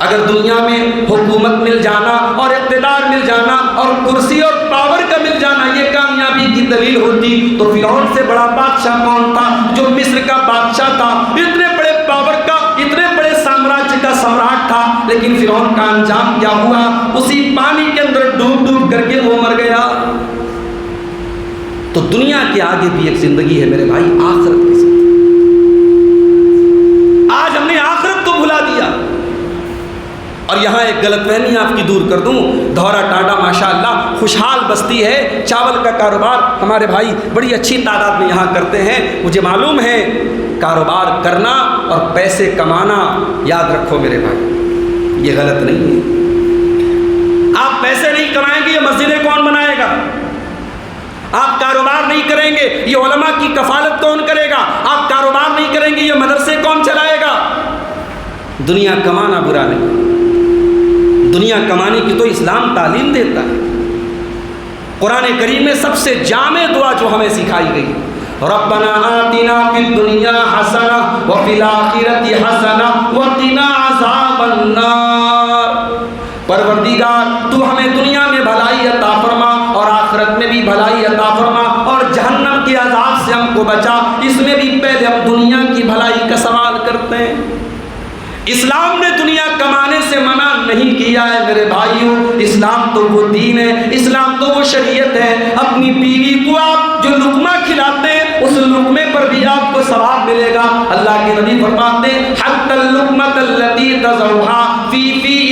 اگر دنیا میں حکومت مل جانا اور اقتدار مل جانا اور کرسی اور پاور کا مل جانا یہ کامیابی کی دلیل ہوتی تو فرعون سے بڑا بادشاہ کون تھا؟ جو مصر کا بادشاہ تھا، اتنے بڑے پاور کا، اتنے بڑے سامراجیہ کا سمراٹ تھا، لیکن فرعون کا انجام کیا ہوا؟ اسی پانی کے اندر ڈوب ڈوب کر کے وہ مر گیا۔ تو دنیا کے آگے بھی ایک زندگی ہے میرے بھائی، آخرت کی زندگی۔ آج ہم نے آخرت کو بھلا دیا۔ اور یہاں ایک غلط فہمی آپ کی دور کر دوں، دھورا ٹاڈا ماشاءاللہ خوشحال بستی ہے، چاول کا کاروبار ہمارے بھائی بڑی اچھی تعداد میں یہاں کرتے ہیں، مجھے معلوم ہے کاروبار کرنا اور پیسے کمانا، یاد رکھو میرے بھائی یہ غلط نہیں ہے۔ آپ پیسے نہیں کمائیں گے یہ مسجدیں کون بنائے گا؟ آپ کاروبار نہیں کریں گے یہ علماء کی کفالت کون کرے گا؟ آپ کاروبار نہیں کریں گے یہ مدرسے کون چلائے گا؟ دنیا کمانا برا نہیں، دنیا کمانے کی تو اسلام تعلیم دیتا ہے۔ قرآن کریم میں سب سے جامع دعا جو ہمیں سکھائی گئی، ربنا آتنا فی الدنیا حسنہ وفی الآخرۃ حسنہ وقنا عذاب النار، پروردگار تو ہمیں دنیا میں بھلائی عطا فرما اور آخرت میں بھی بھلائی عطا فرما اور جہنم کے عذاب سے ہم کو بچا۔ اس میں بھی پہلے ہم دنیا کی بھلائی کا سوال کرتے ہیں۔ اسلام نے دنیا کمانے سے منع نہیں کیا ہے میرے بھائیوں، اسلام تو وہ دین ہے، اسلام تو وہ شریعت ہے۔ اپنی بیوی کو آپ جو لقمہ کھلاتے ہیں اس لقمے پر بھی آپ کو ثواب ملے گا۔ اللہ کے نبی فرماتے ہیں حتی اللقمۃ التی تضعها فی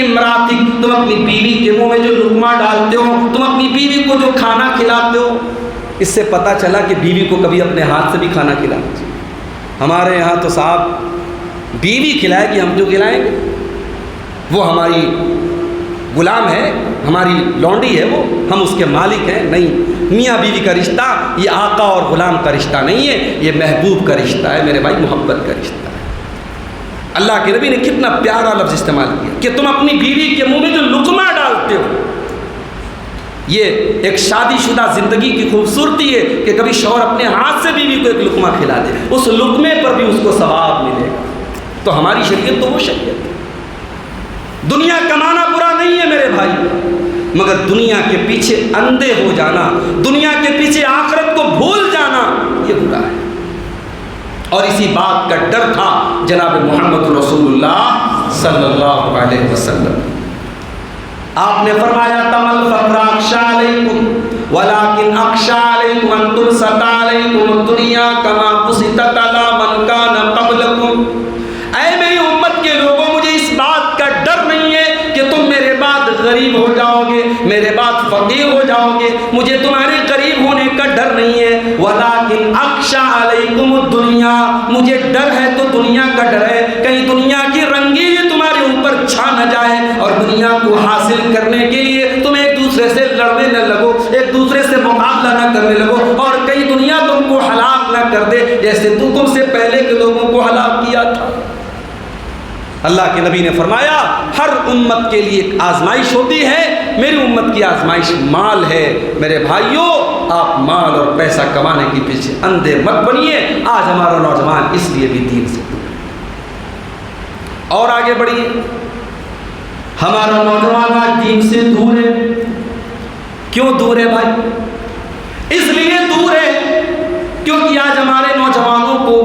امراتک، تم اپنی بیوی کے منہ میں جو لقمہ ڈالتے ہو، تم اپنی بیوی کو جو کھانا کھلاتے ہو، اس سے پتہ چلا کہ بیوی کو کبھی اپنے ہاتھ سے بھی کھانا کھلانا چاہیے۔ ہمارے یہاں تو صاحب بیوی کھلائے گی، ہم جو کھلائیں گے، وہ ہماری غلام ہے، ہماری لونڈی ہے، وہ ہم اس کے مالک ہیں۔ نہیں، میاں بیوی کا رشتہ یہ آقا اور غلام کا رشتہ نہیں ہے، یہ محبوب کا رشتہ ہے میرے بھائی، محبت کا رشتہ ہے۔ اللہ کے نبی نے کتنا پیارا لفظ استعمال کیا کہ تم اپنی بیوی کے منہ میں جو لقمہ ڈالتے ہو، یہ ایک شادی شدہ زندگی کی خوبصورتی ہے کہ کبھی شوہر اپنے ہاتھ سے بیوی کو ایک لقمہ کھلا دے، اس لقمے پر بھی اس کو ثواب ملے گا۔ تو ہماری شریعت تو وہ شریعت ہے۔ دنیا کمانا برا نہیں ہے میرے بھائی، مگر دنیا کے پیچھے اندھے ہو جانا، دنیا کے پیچھے آخرت کو بھول جانا، یہ برا ہے۔ اور اسی بات کا ڈر تھا جناب محمد رسول اللہ صلی اللہ علیہ وسلم۔ آپ نے فرمایا تمل فقر اخشى علیکم ولکن اخشى علیکم ان تبسط علیکم الدنیا کما بسطت علی من کان قبلکم۔ اے میری امت کے لوگوں، مجھے اس بات کا ڈر نہیں ہے کہ تم میرے بعد غریب ہو جاؤ گے، میرے بعد فقیر ہو جاؤ گے، مجھے تمہارے قریب ہونے کا ڈر نہیں ہے۔ ولیکن اخشى علیکم الدنیا، مجھے ڈر ہے تو دنیا کا ڈر ہے، کہیں دنیا کی رنگینی تمہارے اوپر چھا نہ جائے اور دنیا کو حاصل کرنے کے لیے تم ایک دوسرے سے لڑنے نہ لگو، ایک دوسرے سے مقابلہ نہ کرنے لگو، اور کہیں دنیا تم کو ہلاک نہ کر دے جیسے تم سے پہلے کے لوگوں کو ہلاک کیا تھا۔ اللہ کے نبی نے فرمایا ہر امت کے لیے ایک آزمائش ہوتی ہے، میری امت کی آزمائش مال ہے۔ میرے بھائیوں، آپ مال اور پیسہ کمانے کے پیچھے اندھے مت بنیے۔ آج ہمارا نوجوان اس لیے بھی دین سے دور ہے۔ اور آگے بڑھیے، ہمارا نوجوان آج دین سے دور ہے۔ کیوں دور ہے بھائی؟ اس لیے دور ہے کیونکہ آج ہمارے نوجوانوں کو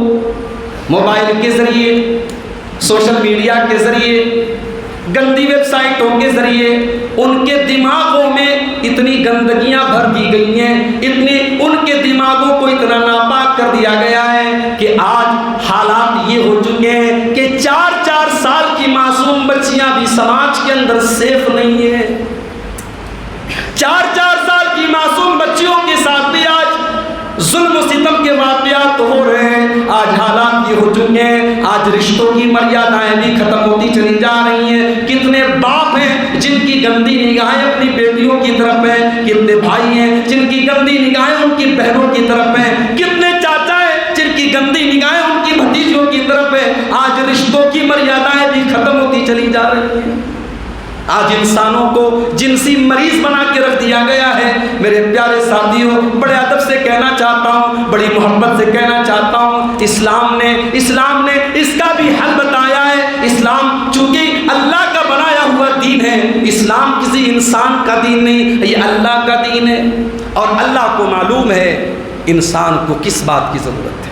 موبائل کے ذریعے، سوشل میڈیا کے ذریعے، گندی ویب سائٹوں کے ذریعے ان کے دماغوں میں اتنی گندگیاں بھر دی گئی ہیں، ان کے دماغوں کو اتنا ناپاک کر دیا گیا ہے کہ آج حالات یہ ہو چکے ہیں کہ 4 سال کی معصوم بچیاں بھی سماج کے اندر سیف نہیں ہیں۔ 4 سال کی معصوم بچیوں کے ساتھ بھی آج ظلم و ستم کے واقعات ہو رہے ہیں۔ آج حالات یہ ہو چکے ہیں، آج رشتوں کی مریادائیں بھی ختم ہوتی چلی جا رہی ہیں۔ کتنے باپ ہیں جن کی گندی نگاہیں اپنی بیٹیوں کی طرف ہیں، کتنے بھائی ہیں جن کی گندی نگاہیں ان کی بہنوں کی طرف ہیں، کتنے چاچا ہیں جن کی گندی نگاہیں ان کی بھتیجیوں کی طرف ہیں۔ آج رشتوں کی مریادائیں بھی ختم ہوتی چلی جا رہی ہیں۔ آج انسانوں کو جنسی مریض بنا کے رکھ دیا گیا ہے۔ میرے پیارے ساتھیوں، بڑے ادب سے کہنا چاہتا ہوں، بڑی محبت سے کہنا چاہتا ہوں، اسلام نے اس کا بھی حل بتایا ہے۔ اسلام چونکہ اللہ کا بنایا ہوا دین ہے، اسلام کسی انسان کا دین نہیں، یہ اللہ کا دین ہے، اور اللہ کو معلوم ہے انسان کو کس بات کی ضرورت ہے۔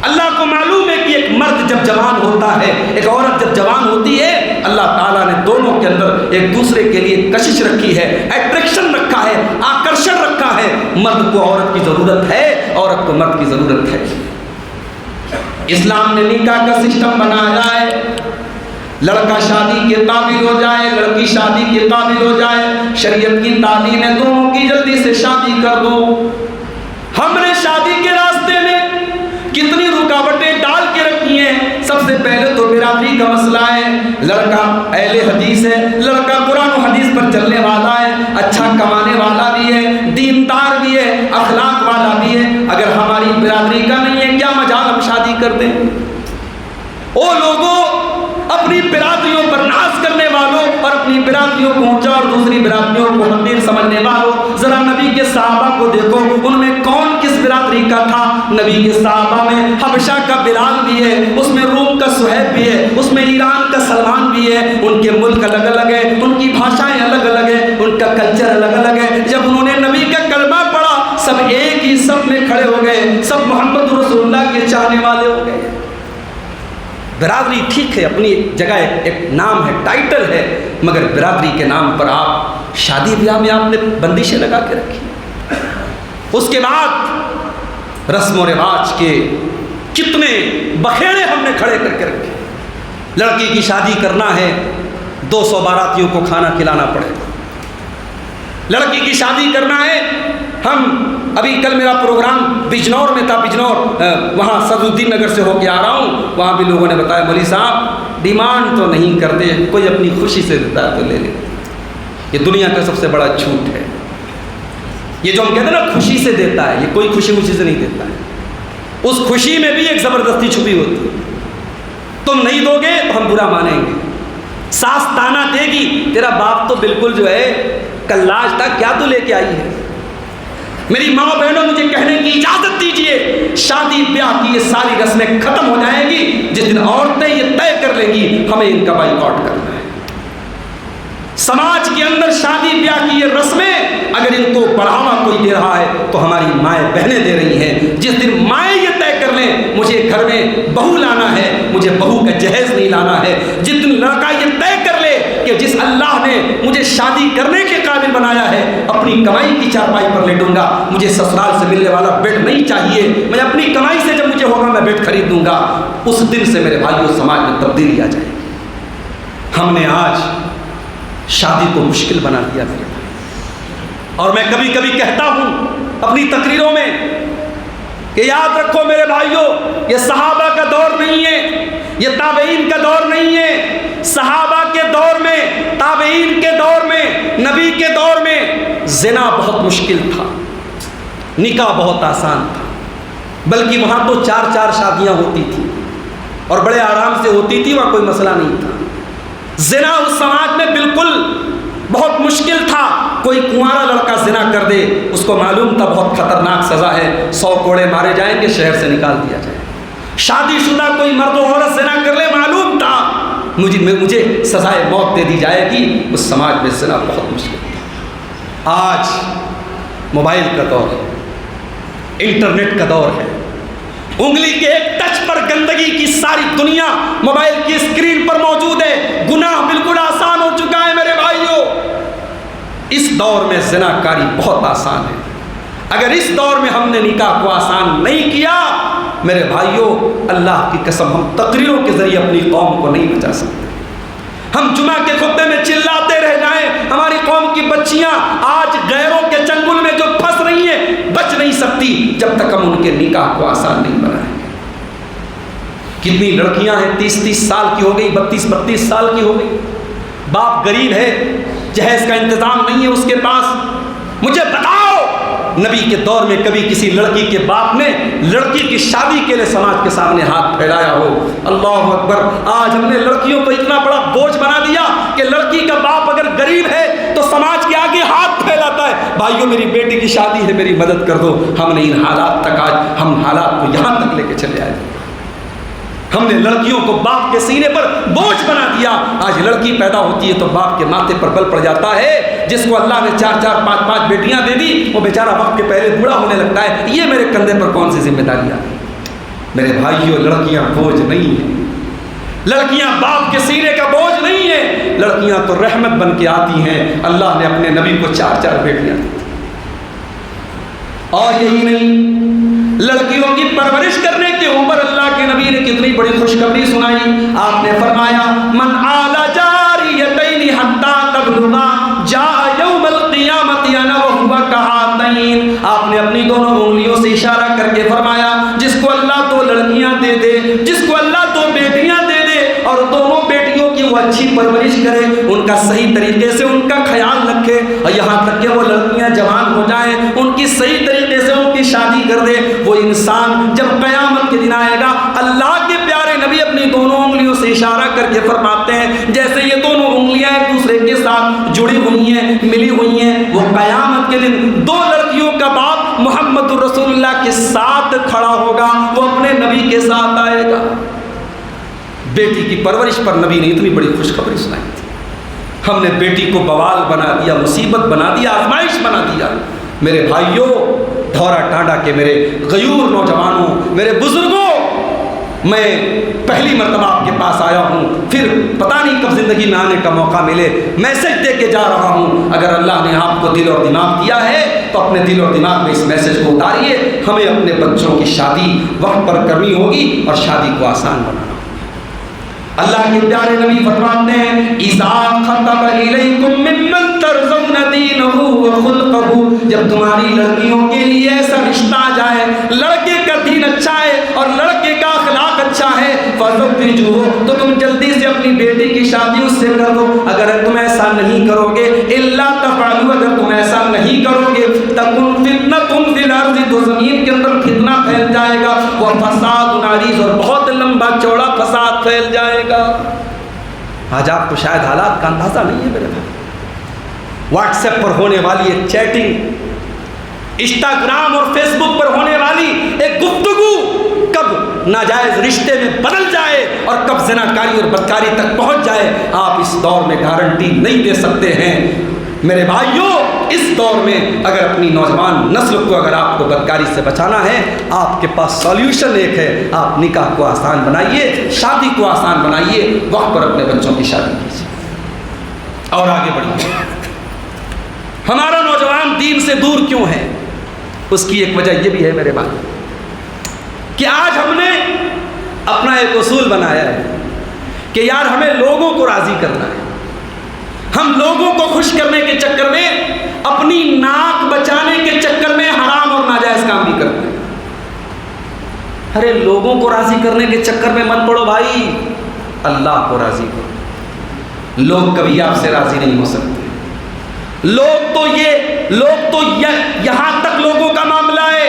اللہ کو معلوم ہے کہ ایک مرد جب جوان ہوتا ہے، ایک عورت جب جوان ہوتی ہے، اللہ تعالیٰ نے دونوں کے اندر ایک دوسرے کے لیے کشش رکھی ہے، اٹریکشن رکھا ہے، آکرشن رکھا ہے۔ مرد کو عورت کی ضرورت ہے، عورت کو مرد کی ضرورت ہے۔ اسلام نے نکاح کا سسٹم بنایا ہے، لڑکا شادی کے قابل ہو جائے، لڑکی شادی کے قابل ہو جائے، شریعت کی تعلیم ہے دونوں کی جلدی سے شادی کر دو۔ ہم نے شادی کے راستے میں کتنی رکاوٹیں ڈال کے رکھی ہیں۔ سب سے پہلے تو برادری کا مسئلہ ہے، لڑکا اہل حدیث ہے، لڑکا قرآن و حدیث پر چلنے والا ہے، اچھا کمانے والا بھی ہے، دیندار بھی ہے، اخلاق والا بھی ہے۔ اگر ہماری برادری کا نہیں ہے، کیا مجال ہم شادی کر دیں؟ او لوگوں، اپنی برادریوں پر ناز کرنے والوں اور اپنی برادریوں کو اونچا اور دوسری برادریوں کو حقیر سمجھنے والوں، ذرا نبی کے صحابہ کو دیکھو، ان میں کون کس برادری کا تھا؟ نبی کے صحابہ میں حبشہ کا بلال بھی ہے، اس میں روم کا صہیب بھی ہے، اس میں ایران کا سلمان بھی ہے۔ ان کے ملک الگ الگ ہے، ان کی بھاشائیں الگ الگ ہیں، ان کا کلچر الگ الگ ہے۔ جب انہوں نے نبی کا کلمہ پڑھا، سب ایک ہی صف میں کھڑے ہو گئے، سب محمد رسول اللہ کے چاہنے والے ہو گئے۔ برادری ٹھیک ہے، اپنی جگہ ایک نام ہے، ٹائٹل ہے، مگر برادری کے نام پر آپ شادی بیاہ میں آپ نے بندشیں لگا کے رکھی۔ اس کے بعد رسم و رواج کے کتنے بخیڑے ہم نے کھڑے کر کے رکھے۔ لڑکی کی شادی کرنا ہے، 200 باراتیوں کو کھانا کھلانا پڑے گا، لڑکی کی شادی کرنا ہے. ہم ابھی کل میرا پروگرام بجنور میں تھا، بجنور وہاں صدر الدین نگر سے ہو کے آ رہا ہوں. وہاں بھی لوگوں نے بتایا مولوی صاحب ڈیمانڈ تو نہیں کرتے، کوئی اپنی خوشی سے دیتا ہے تو لے لیتے. یہ دنیا کا سب سے بڑا جھوٹ ہے. یہ جو ہم کہتے ہیں نا خوشی سے دیتا ہے، یہ کوئی خوشی سے نہیں دیتا ہے. اس خوشی میں بھی ایک زبردستی چھپی ہوتی ہے. تم نہیں دو گے تو ہم برا مانیں گے. ساس تانا دے گی، تیرا باپ تو بالکل جو ہے کلاج تھا، کیا تو لے کے آئی ہے. میری ماں بہنوں مجھے کہنے کی اجازت دیجئے، شادی بیاہ کی یہ ساری رسمیں ختم ہو جائیں گی جس دن عورتیں یہ طے کر لیں گی ہمیں ان کا بائیکاٹ کرنا ہے. سماج کے اندر شادی بیاہ کی یہ رسمیں اگر ان کو بڑھاوا کوئی دے رہا ہے تو ہماری مائیں بہنیں دے رہی ہیں. جس دن مائیں یہ طے کر لیں مجھے گھر میں بہو لانا ہے، مجھے بہو کا جہیز نہیں لانا ہے، جس دن لڑکا یہ طے کر لے کہ جس اللہ نے مجھے شادی کرنے کے قابل بنایا ہے اپنی کمائی کی چارپائی پر لیٹوں گا، مجھے سسرال سے ملنے والا بیڈ نہیں چاہیے، میں اپنی کمائی سے جب مجھے ہوگا میں بیڈ خرید دوں گا، اس دن سے میرے بھائیوں سماج میں تبدیلی آ جائے. ہم نے آج شادی کو مشکل بنا دیا میرے بھائی. اور میں کبھی کبھی کہتا ہوں اپنی تقریروں میں کہ یاد رکھو میرے بھائیوں، یہ صحابہ کا دور نہیں ہے، یہ تابعین کا دور نہیں ہے. صحابہ کے دور میں، تابعین کے دور میں، نبی کے دور میں زنا بہت مشکل تھا، نکاح بہت آسان تھا. بلکہ وہاں تو 4 شادیاں ہوتی تھیں اور بڑے آرام سے ہوتی تھی، وہاں کوئی مسئلہ نہیں تھا. زنا اس سماج میں بالکل بہت مشکل تھا. کوئی کنوارا لڑکا زنا کر دے اس کو معلوم تھا بہت خطرناک سزا ہے، 100 کوڑے مارے جائیں گے، شہر سے نکال دیا جائے. شادی شدہ کوئی مرد و عورت زنا کر لے معلوم تھا مجھے سزائے موت دے دی جائے گی. اس سماج میں زنا بہت مشکل تھا. آج موبائل کا دور ہے، انٹرنیٹ کا دور ہے. انگلی کے ایک ٹچ پر گندگی کی ساری دنیا موبائل کی اسکرین پر موجود ہے. گناہ بالکل آسان ہو چکا ہے میرے بھائیوں. اس دور میں زنا کاری بہت آسان ہے. اگر اس دور میں ہم نے نکاح کو آسان نہیں کیا میرے بھائیوں، اللہ کی قسم ہم تقریروں کے ذریعے اپنی قوم کو نہیں بچا سکتے. ہم جمعہ کے خطبے میں چلاتے رہ جائیں، ہماری قوم کی بچیاں آج غیروں کے چنگل میں جو پھنس رہی ہیں بچ نہیں سکتی جب تک ہم ان کے نکاح کو آسان نہیں بنائیں گے. کتنی لڑکیاں ہیں 30 سال کی ہو گئی، 32 سال کی ہو گئی، باپ غریب ہے، جہیز کا انتظام نہیں ہے اس کے پاس. مجھے بتاؤ نبی کے دور میں کبھی کسی لڑکی کے باپ نے لڑکی کی شادی کے لیے سماج کے سامنے ہاتھ پھیلایا ہو؟ اللہ اکبر. آج ہم نے لڑکیوں کو اتنا بڑا بوجھ بنا دیا کہ لڑکی کا باپ اگر غریب ہے تو سماج کے آگے ہاتھ پھیلاتا ہے، بھائیوں میری بیٹی کی شادی ہے میری مدد کر دو. ہم نے ان حالات تک آج ہم حالات کو یہاں تک لے کے چلے آئے. ہم نے لڑکیوں کو باپ کے سینے پر بوجھ بنا دیا. آج لڑکی پیدا ہوتی ہے تو باپ کے ماتھے پر بل پڑ جاتا ہے. جس کو اللہ نے 4 5 بیٹیاں دے دی وہ بیچارہ وقت کے پہلے بوڑھا ہونے لگتا ہے. یہ میرے کندھے پر کون سی ذمہ داریاں؟ میرے بھائیوں لڑکیاں بوجھ نہیں ہیں، لڑکیاں باپ کے سینے کا بوجھ نہیں ہیں. لڑکیاں تو رحمت بن کے آتی ہیں. اللہ نے اپنے نبی کو 4 بیٹیاں دی. اور یہی نہیں، لڑکیوں کی پرورش کرنے کے اوپر اللہ کے نبی نے کتنی بڑی خوشخبری سنائی. آپ نے فرمایا من آل جاریتین حتی تبلغا جاء یوم القیامت انا وہو کہاتین. آپ نے اپنی دونوں انگلیوں سے اشارہ کر کے فرمایا جس کو اللہ 2 لڑکیاں دے دے، جس کو اللہ 2 بیٹیاں دے دے اور دونوں بیٹیوں کی وہ اچھی پرورش کرے، ان کا صحیح طریقے سے ان کا خیال رکھے اور یہاں تک کہ وہ لڑکیاں جوان ہو جائیں ان کی صحیح طریقے سے ان کی شادی کر دے، وہ انسان جب قیامت کے دن آئے گا اللہ کے پیارے نبی اپنی دونوں انگلیوں سے اشارہ کر کے فرماتے ہیں جیسے یہ دونوں انگلیاں ایک دوسرے کے ساتھ جڑی ہوئی ہیں، ملی ہوئی ہیں، وہ قیامت کے دن 2 لڑکیوں کا باپ محمد رسول اللہ کے ساتھ کھڑا ہوگا، وہ اپنے نبی کے ساتھ آئے گا. بیٹی کی پرورش پر نبی نے اتنی بڑی خوشخبری سنائی تھی. ہم نے بیٹی کو بوال بنا دیا، مصیبت بنا دیا، آزمائش بنا دیا. میرے بھائیوں، دھورا ٹانڈا کے میرے غیور نوجوانوں، میرے بزرگوں، میں پہلی مرتبہ آپ کے پاس آیا ہوں، پھر پتہ نہیں کب زندگی میں آنے کا موقع ملے. میسج دے کے جا رہا ہوں. اگر اللہ نے آپ کو دل اور دماغ دیا ہے تو اپنے دل اور دماغ میں اس میسج کو اتاریے. ہمیں اپنے بچوں کی شادی وقت پر کرنی ہوگی اور شادی کو آسان بنانا. اللہ کے پیارے نبی فرماتے ہیں اذا خطب الیکم ممن ترضون دینہ وخلقہ، جب تمہاری لڑکیوں کے لیے ایسا رشتہ آ جائے، لڑکے کا دین اچھا ہے اور لڑکے کا اخلاق اچھا ہے، فزوجوہ، تو تم جلدی سے اپنی بیٹی کی شادی اس سے کر دو۔ اگر تم ایسا نہیں کرو گے، الا تفعلوا، اگر تم ایسا نہیں کرو گے، تکن فتنۃ فی الارض، تو زمین کے اندر فتنہ پھیل جائے گا، وفساد عریض، اور بہت لمبا چوڑا فساد پھیل جائے گا۔ آج آپ کو شاید حالات کا اندازہ نہیں ہے میرے بھائی، واٹس ایپ پر ہونے والی ایک چیٹنگ، انسٹاگرام اور فیس بک پر ہونے والی ایک گفتگو کب ناجائز رشتے میں بدل جائے اور کب زناکاری اور بدکاری تک پہنچ جائے، آپ اس دور میں گارنٹی نہیں دے سکتے ہیں میرے بھائیوں۔ اس دور میں اگر اپنی نوجوان نسل کو اگر آپ کو بدکاری سے بچانا ہے، آپ کے پاس سولوشن ایک ہے، آپ نکاح کو آسان بنائیے، شادی کو آسان بنائیے، وقت پر اپنے بچوں کی شادی کیجیے اور آگے بڑھیے۔ ہمارا نوجوان دین سے دور کیوں ہے؟ اس کی ایک وجہ یہ بھی ہے میرے بھائی کہ آج ہم نے اپنا ایک اصول بنایا ہے کہ یار ہمیں لوگوں کو راضی کرنا ہے، ہم لوگوں کو خوش کرنے کے چکر میں، اپنی ناک بچانے کے چکر میں حرام اور ناجائز کام بھی کرتے ہیں۔ ارے لوگوں کو راضی کرنے کے چکر میں مت پڑو بھائی، اللہ کو راضی کرو۔ لوگ کبھی آپ سے راضی نہیں ہو سکتے، لوگ تو یہاں تک لوگوں کا معاملہ ہے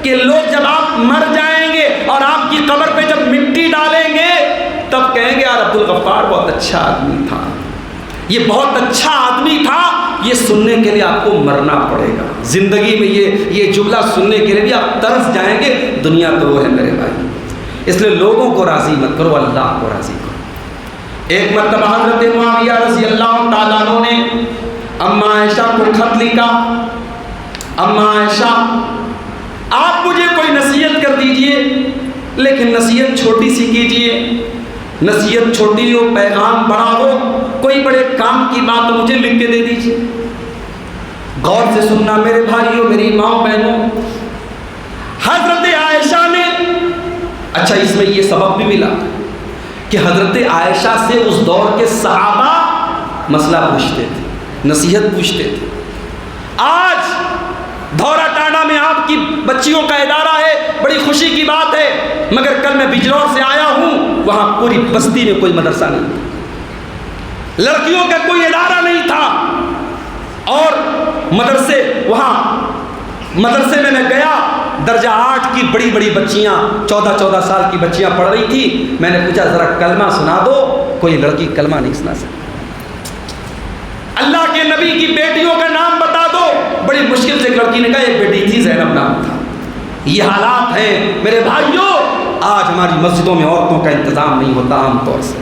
کہ لوگ جب آپ مر جائیں گے اور آپ کی قبر پہ جب مٹی ڈالیں گے تب کہیں گے یار عبدالغفار بہت اچھا آدمی تھا، یہ بہت اچھا آدمی تھا۔ یہ سننے کے لیے آپ کو مرنا پڑے گا، زندگی میں یہ جملہ سننے کے لیے بھی آپ ترس جائیں گے۔ دنیا تو وہ ہے میرے بھائی، اس لیے لوگوں کو راضی مت کرو، اللہ کو راضی کرو۔ ایک مرتبہ حضرت معاویہ رضی اللہ تعالیٰ عنہ نے اما عائشہ کو خط لکھا، اما عائشہ آپ مجھے کوئی نصیحت کر دیجئے، لیکن نصیحت چھوٹی سی کیجئے، نصیحت چھوٹی ہو پیغام بڑا ہو، کوئی بڑے کام کی بات ہو مجھے لکھ کے دے دیجئے۔ غور سے سننا میرے بھائیوں، میری ماں بہنوں، حضرت عائشہ نے، اچھا اس میں یہ سبب بھی ملا کہ حضرت عائشہ سے اس دور کے صحابہ مسئلہ پوچھتے تھے، نصیحت پوچھتے تھے۔ آج دھورا ٹانڈا میں آپ کی بچیوں کا ادارہ ہے، بڑی خوشی کی بات ہے، مگر کل میں بجنور سے آیا ہوں، وہاں پوری بستی میں کوئی مدرسہ نہیں تھا، لڑکیوں کا کوئی ادارہ نہیں تھا، اور مدرسے میں میں گیا، درجہ 8 کی بڑی بڑی بچیاں، 14 سال کی بچیاں پڑھ رہی تھی۔ میں نے پوچھا ذرا کلمہ سنا دو، کوئی لڑکی کلمہ نہیں سنا سکتی۔ اللہ کے نبی کی بیٹیوں کا نام بتا دو، بڑی مشکل سے لڑکی نے کہا ایک بیٹی تھی زینب نام تھا۔ یہ حالات ہیں میرے بھائیوں، آج ہماری مسجدوں میں عورتوں کا انتظام نہیں ہوتا عام طور سے،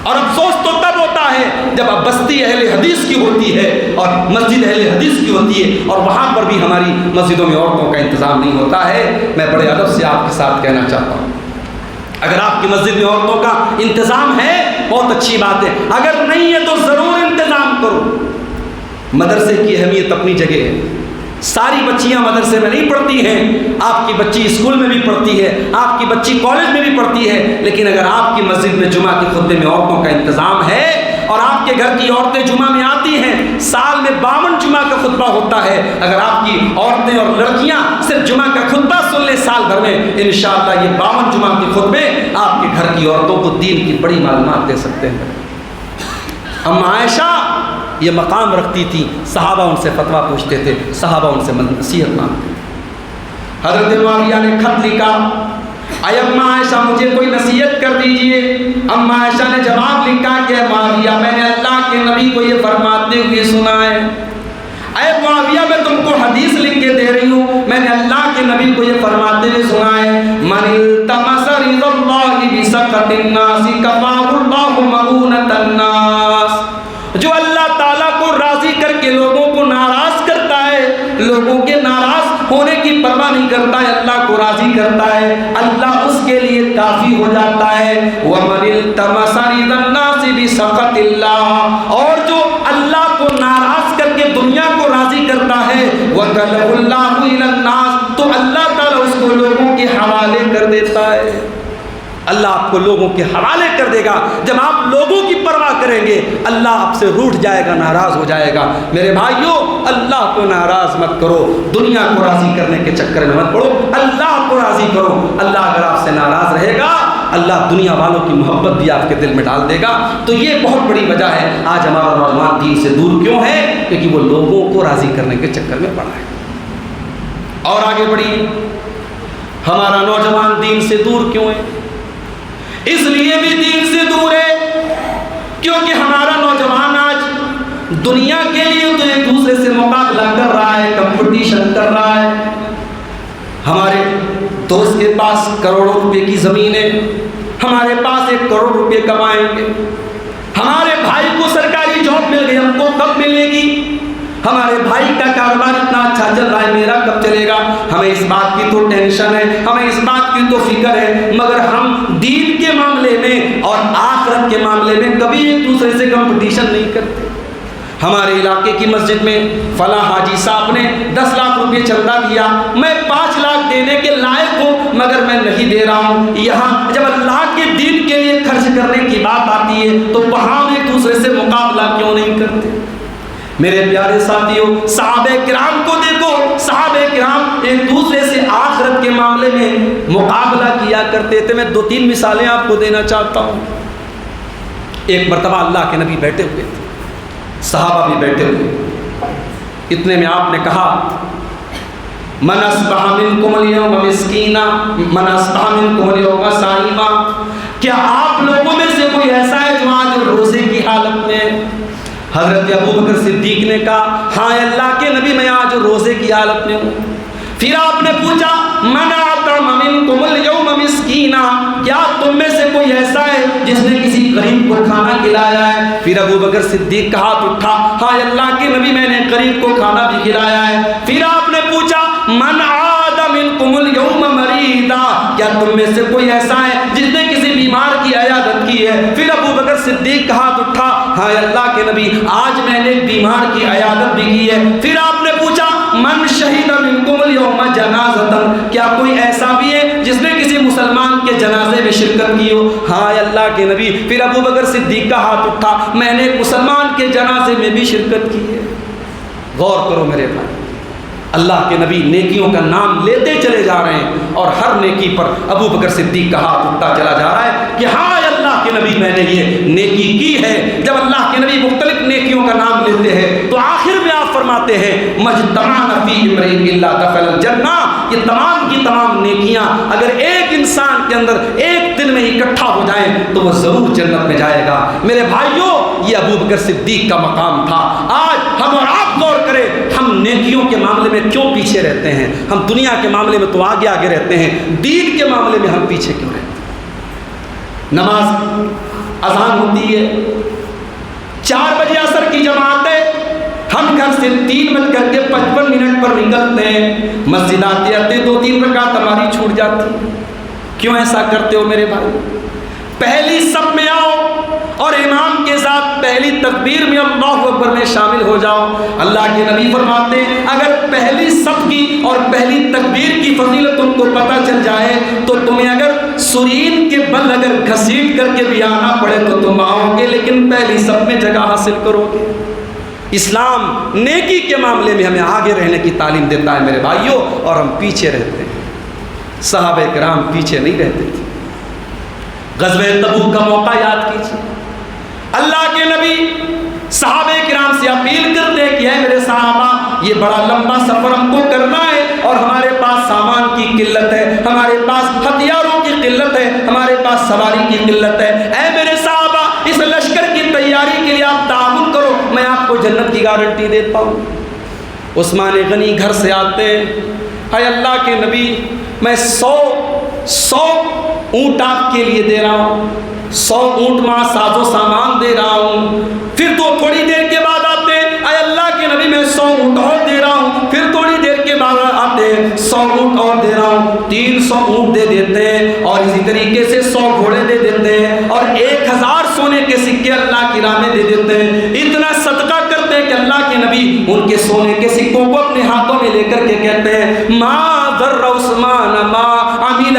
اور افسوس تو تب ہوتا ہے جب اب بستی اہل حدیث کی ہوتی ہے اور مسجد اہل حدیث کی ہوتی ہے، اور وہاں پر بھی ہماری مسجدوں میں عورتوں کا انتظام نہیں ہوتا ہے۔ میں بڑے ادب سے آپ کے ساتھ کہنا چاہتا ہوں، اگر آپ کی مسجد میں عورتوں کا انتظام ہے بہت اچھی بات ہے، اگر نہیں ہے تو ضرور انتظام کرو۔ مدرسے کی اہمیت اپنی جگہ ہے، ساری بچیاں مدرسے میں نہیں پڑھتی ہیں، آپ کی بچی اسکول میں بھی پڑھتی ہے، آپ کی بچی کالج میں بھی پڑھتی ہے، لیکن اگر آپ کی مسجد میں جمعہ کے خطبے میں عورتوں کا انتظام ہے اور آپ کے گھر کی عورتیں جمعہ میں آتی ہیں، سال میں 52 جمعہ کا خطبہ ہوتا ہے، اگر آپ کی عورتیں اور لڑکیاں صرف جمعہ کا خطبہ سن لیں سال بھر میں، انشاءاللہ یہ 52 جمعہ کے خطبے آپ کے گھر کی عورتوں کو دین کی بڑی معلومات دے سکتے ہیں۔ اما عائشہ یہ مقام رکھتی تھی، صحابہ ان سے فتویٰ پوچھتے تھے، صحابہ ان سے نصیحت مانگتے تھے۔ حضرت معاویہ نے خط لکھا، اے اما عائشہ مجھے کوئی نصیحت کر دیجئے۔ اما عائشہ نے جواب لکھا کہ معاویہ میں نے اللہ کے نبی کو یہ فرماتے ہوئے سنا ہے، اے معاویہ میں تم کو حدیث لکھ کے دے رہی ہوں، میں نے اللہ کے نبی کو یہ فرماتے ہوئے سنا ہے، من التمس رضا اللہ بسخط الناس کفاہ اللہ مؤونۃ الناس، جو اللہ تعالیٰ کو راضی کر کے لوگوں کو ناراض کرتا ہے، لوگوں کے ناراض ہونے کی پرواہ نہیں کرتا ہے، اللہ کو راضی کرتا ہے، اللہ اس کے لیے کافی ہو جاتا ہے۔ وَمَنِ الْتَمَسَ رِضَا النَّاسِ بِسَخَطِ اللَّهِ، اور جو اللہ کو ناراض کر کے دنیا کو راضی کرتا ہے، وَكَلَهُ اللَّهُ إِلَى النَّاسِ، تو اللہ تعالیٰ اس کو لوگوں کے حوالے کر دیتا ہے، اللہ آپ کو لوگوں کے حوالے کر دے گا۔ جب آپ لوگوں کی پرواہ کریں گے اللہ آپ سے روٹھ جائے گا, ناراض ہو جائے گا. میرے بھائیوں, اللہ کو ناراض مت کرو, دنیا کو راضی کرنے کے چکر میں مت پڑو, اللہ کو راضی کرو. اللہ اگر آپ سے ناراض رہے گا, اللہ دنیا والوں کی محبت بھی آپ کے دل میں ڈال دے گا. تو یہ بہت بڑی وجہ ہے آج ہمارا نوجوان دین سے دور کیوں ہے, کیونکہ وہ لوگوں کو راضی کرنے کے چکر میں پڑا ہے. اور آگے بڑھی, ہمارا نوجوان دین سے دور کیوں ہے؟ اس لیے بھی دین سے دور ہے کیونکہ ہمارا نوجوان آج دنیا کے لیے تو ایک دوسرے سے مقابلہ کر رہا ہے, کمپٹیشن کر رہا ہے. ہمارے دوست کے پاس کروڑوں روپے کی زمین ہے, ہمارے پاس 1 کروڑ روپے کمائیں گے. ہمارے بھائی کو سرکاری جاب مل گئی, ہم کو کب ملے گی؟ ہمارے بھائی کا کاروبار اتنا اچھا چل رہا ہے, میرا کب چلے گا؟ ہمیں اس بات کی تو ٹینشن ہے, ہمیں اس بات کی تو فکر ہے, مگر ہم دین کے معاملے میں اور آخرت کے معاملے میں کبھی ایک دوسرے سے کمپٹیشن نہیں کرتے. ہمارے علاقے کی مسجد میں فلاں حاجی صاحب نے 10 لاکھ روپے چندہ دیا, میں 5 لاکھ دینے کے لائق ہوں مگر میں نہیں دے رہا ہوں. یہاں جب اللہ کے دین کے لیے خرچ کرنے کی بات آتی ہے تو وہاں ہم ایک دوسرے سے مقابلہ کیوں نہیں کرتے؟ میرے پیارے ساتھیوں, صحابہ کرام کو دیکھو, صحابہ کرام ایک دوسرے سے آخرت کے معاملے میں مقابلہ کیا کرتے تھے. میں 2-3 مثالیں آپ کو دینا چاہتا ہوں. ایک مرتبہ اللہ کے نبی بیٹھے ہوئے تھے, صحابہ بھی بیٹھے ہوئے. اتنے میں آپ نے کہا, من اصبح منکم اليوم مسکینا من اصبح منکم اليوم صائما, کیا آپ لوگوں میں سے کوئی ایسا ہے جو آج روزے کی حالت میں؟ حضرت ابو بکر صدیق نے کہا, ہاں اللہ کے نبی میں آج روزے کی حالت میں ہوں. پھر آپ نے پوچھا, من اطعم منکم اليوم مسکینا, کیا تم میں سے کوئی ایسا ہے جس نے کسی غریب کو کھانا کھلایا ہے؟ پھر ابو بکر صدیق کا ہاتھ اٹھا, ہاں اللہ کے نبی میں نے غریب کو کھانا بھی کھلایا ہے. پھر آپ نے پوچھا, من عاد منکم اليوم مریضا, کیا تم میں سے کوئی ایسا ہے جس نے کسی بیمار کی عیادت کی ہے؟ پھر ابو بکر صدیق کا ہاتھ اٹھا, ہاں اللہ کے نبی آج میں نے بیمار کی عیادت بھی کی ہے. پھر آپ نے پوچھا, من شہید منکم اليوم جنازۃ, کیا کوئی ایسا بھی ہے جس نے کسی مسلمان کے جنازے میں شرکت کی ہو؟ ہاں اللہ کے نبی. پھر ابو بکر صدیق کا ہاتھ اٹھا, میں نے ایک مسلمان کے جنازے میں بھی شرکت کی ہے. غور کرو میرے بھائی, اللہ کے نبی نیکیوں کا نام لیتے چلے جا رہے ہیں اور ہر نیکی پر ابو بکر صدیق کا ہاتھ اٹھتا چلا جا رہا ہے کہ ہاں اللہ کے نبی میں نے یہ نیکی کی ہے. جب اللہ کے نبی مختلف نیکیوں کا نام لیتے ہیں تو آخر میں آپ فرماتے ہیں, مجتمع فی امرئ الا دخل الجنہ, یہ تمام کی تمام نیکیاں اگر ایک انسان کے اندر ایک دن میں اکٹھا ہو جائیں تو وہ ضرور جنت میں جائے گا. میرے بھائیوں, یہ ابو بکر صدیق کا مقام تھا. آج ہم اور آپ غور کریں, ہم نیکیوں کے معاملے میں کیوں پیچھے رہتے ہیں؟ ہم دنیا کے معاملے میں تو آگے آگے رہتے ہیں, دین کے معاملے میں ہم پیچھے کیوں رہتے ہیں؟ نماز اذان ہوتی ہے, 4 بجے عصر کی جماعت ہے, ہم گھر سے 3:55 پر نکلتے ہیں, مسجد آتے آتے 2-3 رکعت ہماری چھوٹ جاتی. کیوں ایسا کرتے ہو میرے بھائی؟ پہلی صف میں آؤ اور امام کے ساتھ پہلی تکبیر میں اللہ اکبر میں شامل ہو جاؤ. اللہ کے نبی فرماتے ہیں, اگر پہلی صف کی اور پہلی تکبیر کی فضیلت تم کو پتہ چل جائے تو تمہیں اگر سرین کے بل اگر گھسیٹ کر کے بھی آنا پڑے تو تم آؤ گے, لیکن پہلی صف میں جگہ حاصل کرو گے. اسلام نیکی کے معاملے میں ہمیں آگے رہنے کی تعلیم دیتا ہے میرے بھائیوں, اور ہم پیچھے رہتے ہیں. صحابہ کرام پیچھے نہیں رہتے تھے. غزوہ تبوک کا موقع یاد کیجیے, اللہ کے نبی صحابہ کرام سے اپیل کرتے ہیں کہ اے میرے صحابہ, یہ بڑا لمبا سفر ہم کو کرنا ہے اور ہمارے پاس سامان کی قلت ہے, ہمارے پاس ہتھیاروں کی قلت ہے, ہمارے پاس سواری کی قلت ہے. اے میرے صحابہ, اس لشکر کی تیاری کے لیے آپ تعاون کرو, میں آپ کو جنت کی گارنٹی دیتا ہوں. عثمان غنی گھر سے آتے ہیں, اے اللہ کے نبی, میں 100 اونٹ آپ کے لیے دے رہا ہوں, 100 اونٹ ماں ساز و سامان دے رہا ہوں. پھر تو تھوڑی دیر کے بعد آتے ہیں, اے اللہ کے نبی میں 100 اونٹ اور دے رہا ہوں. پھر تھوڑی دیر کے بعد آتے ہیں, 100 اونٹ اور دے رہا ہوں. 300 اونٹ دے دیتے ہیں, اور اسی طریقے سے 100 گھوڑے دے دیتے ہیں, اور 1000 سونے کے سکے اللہ کی راہ میں دے دیتے ہیں. اتنا صدقہ کرتے ہیں کہ اللہ کے نبی ان کے سونے کے سکوں کو اپنے ہاتھوں میں لے کر کے کہتے ہیں, ما ضر عثمان ما عمل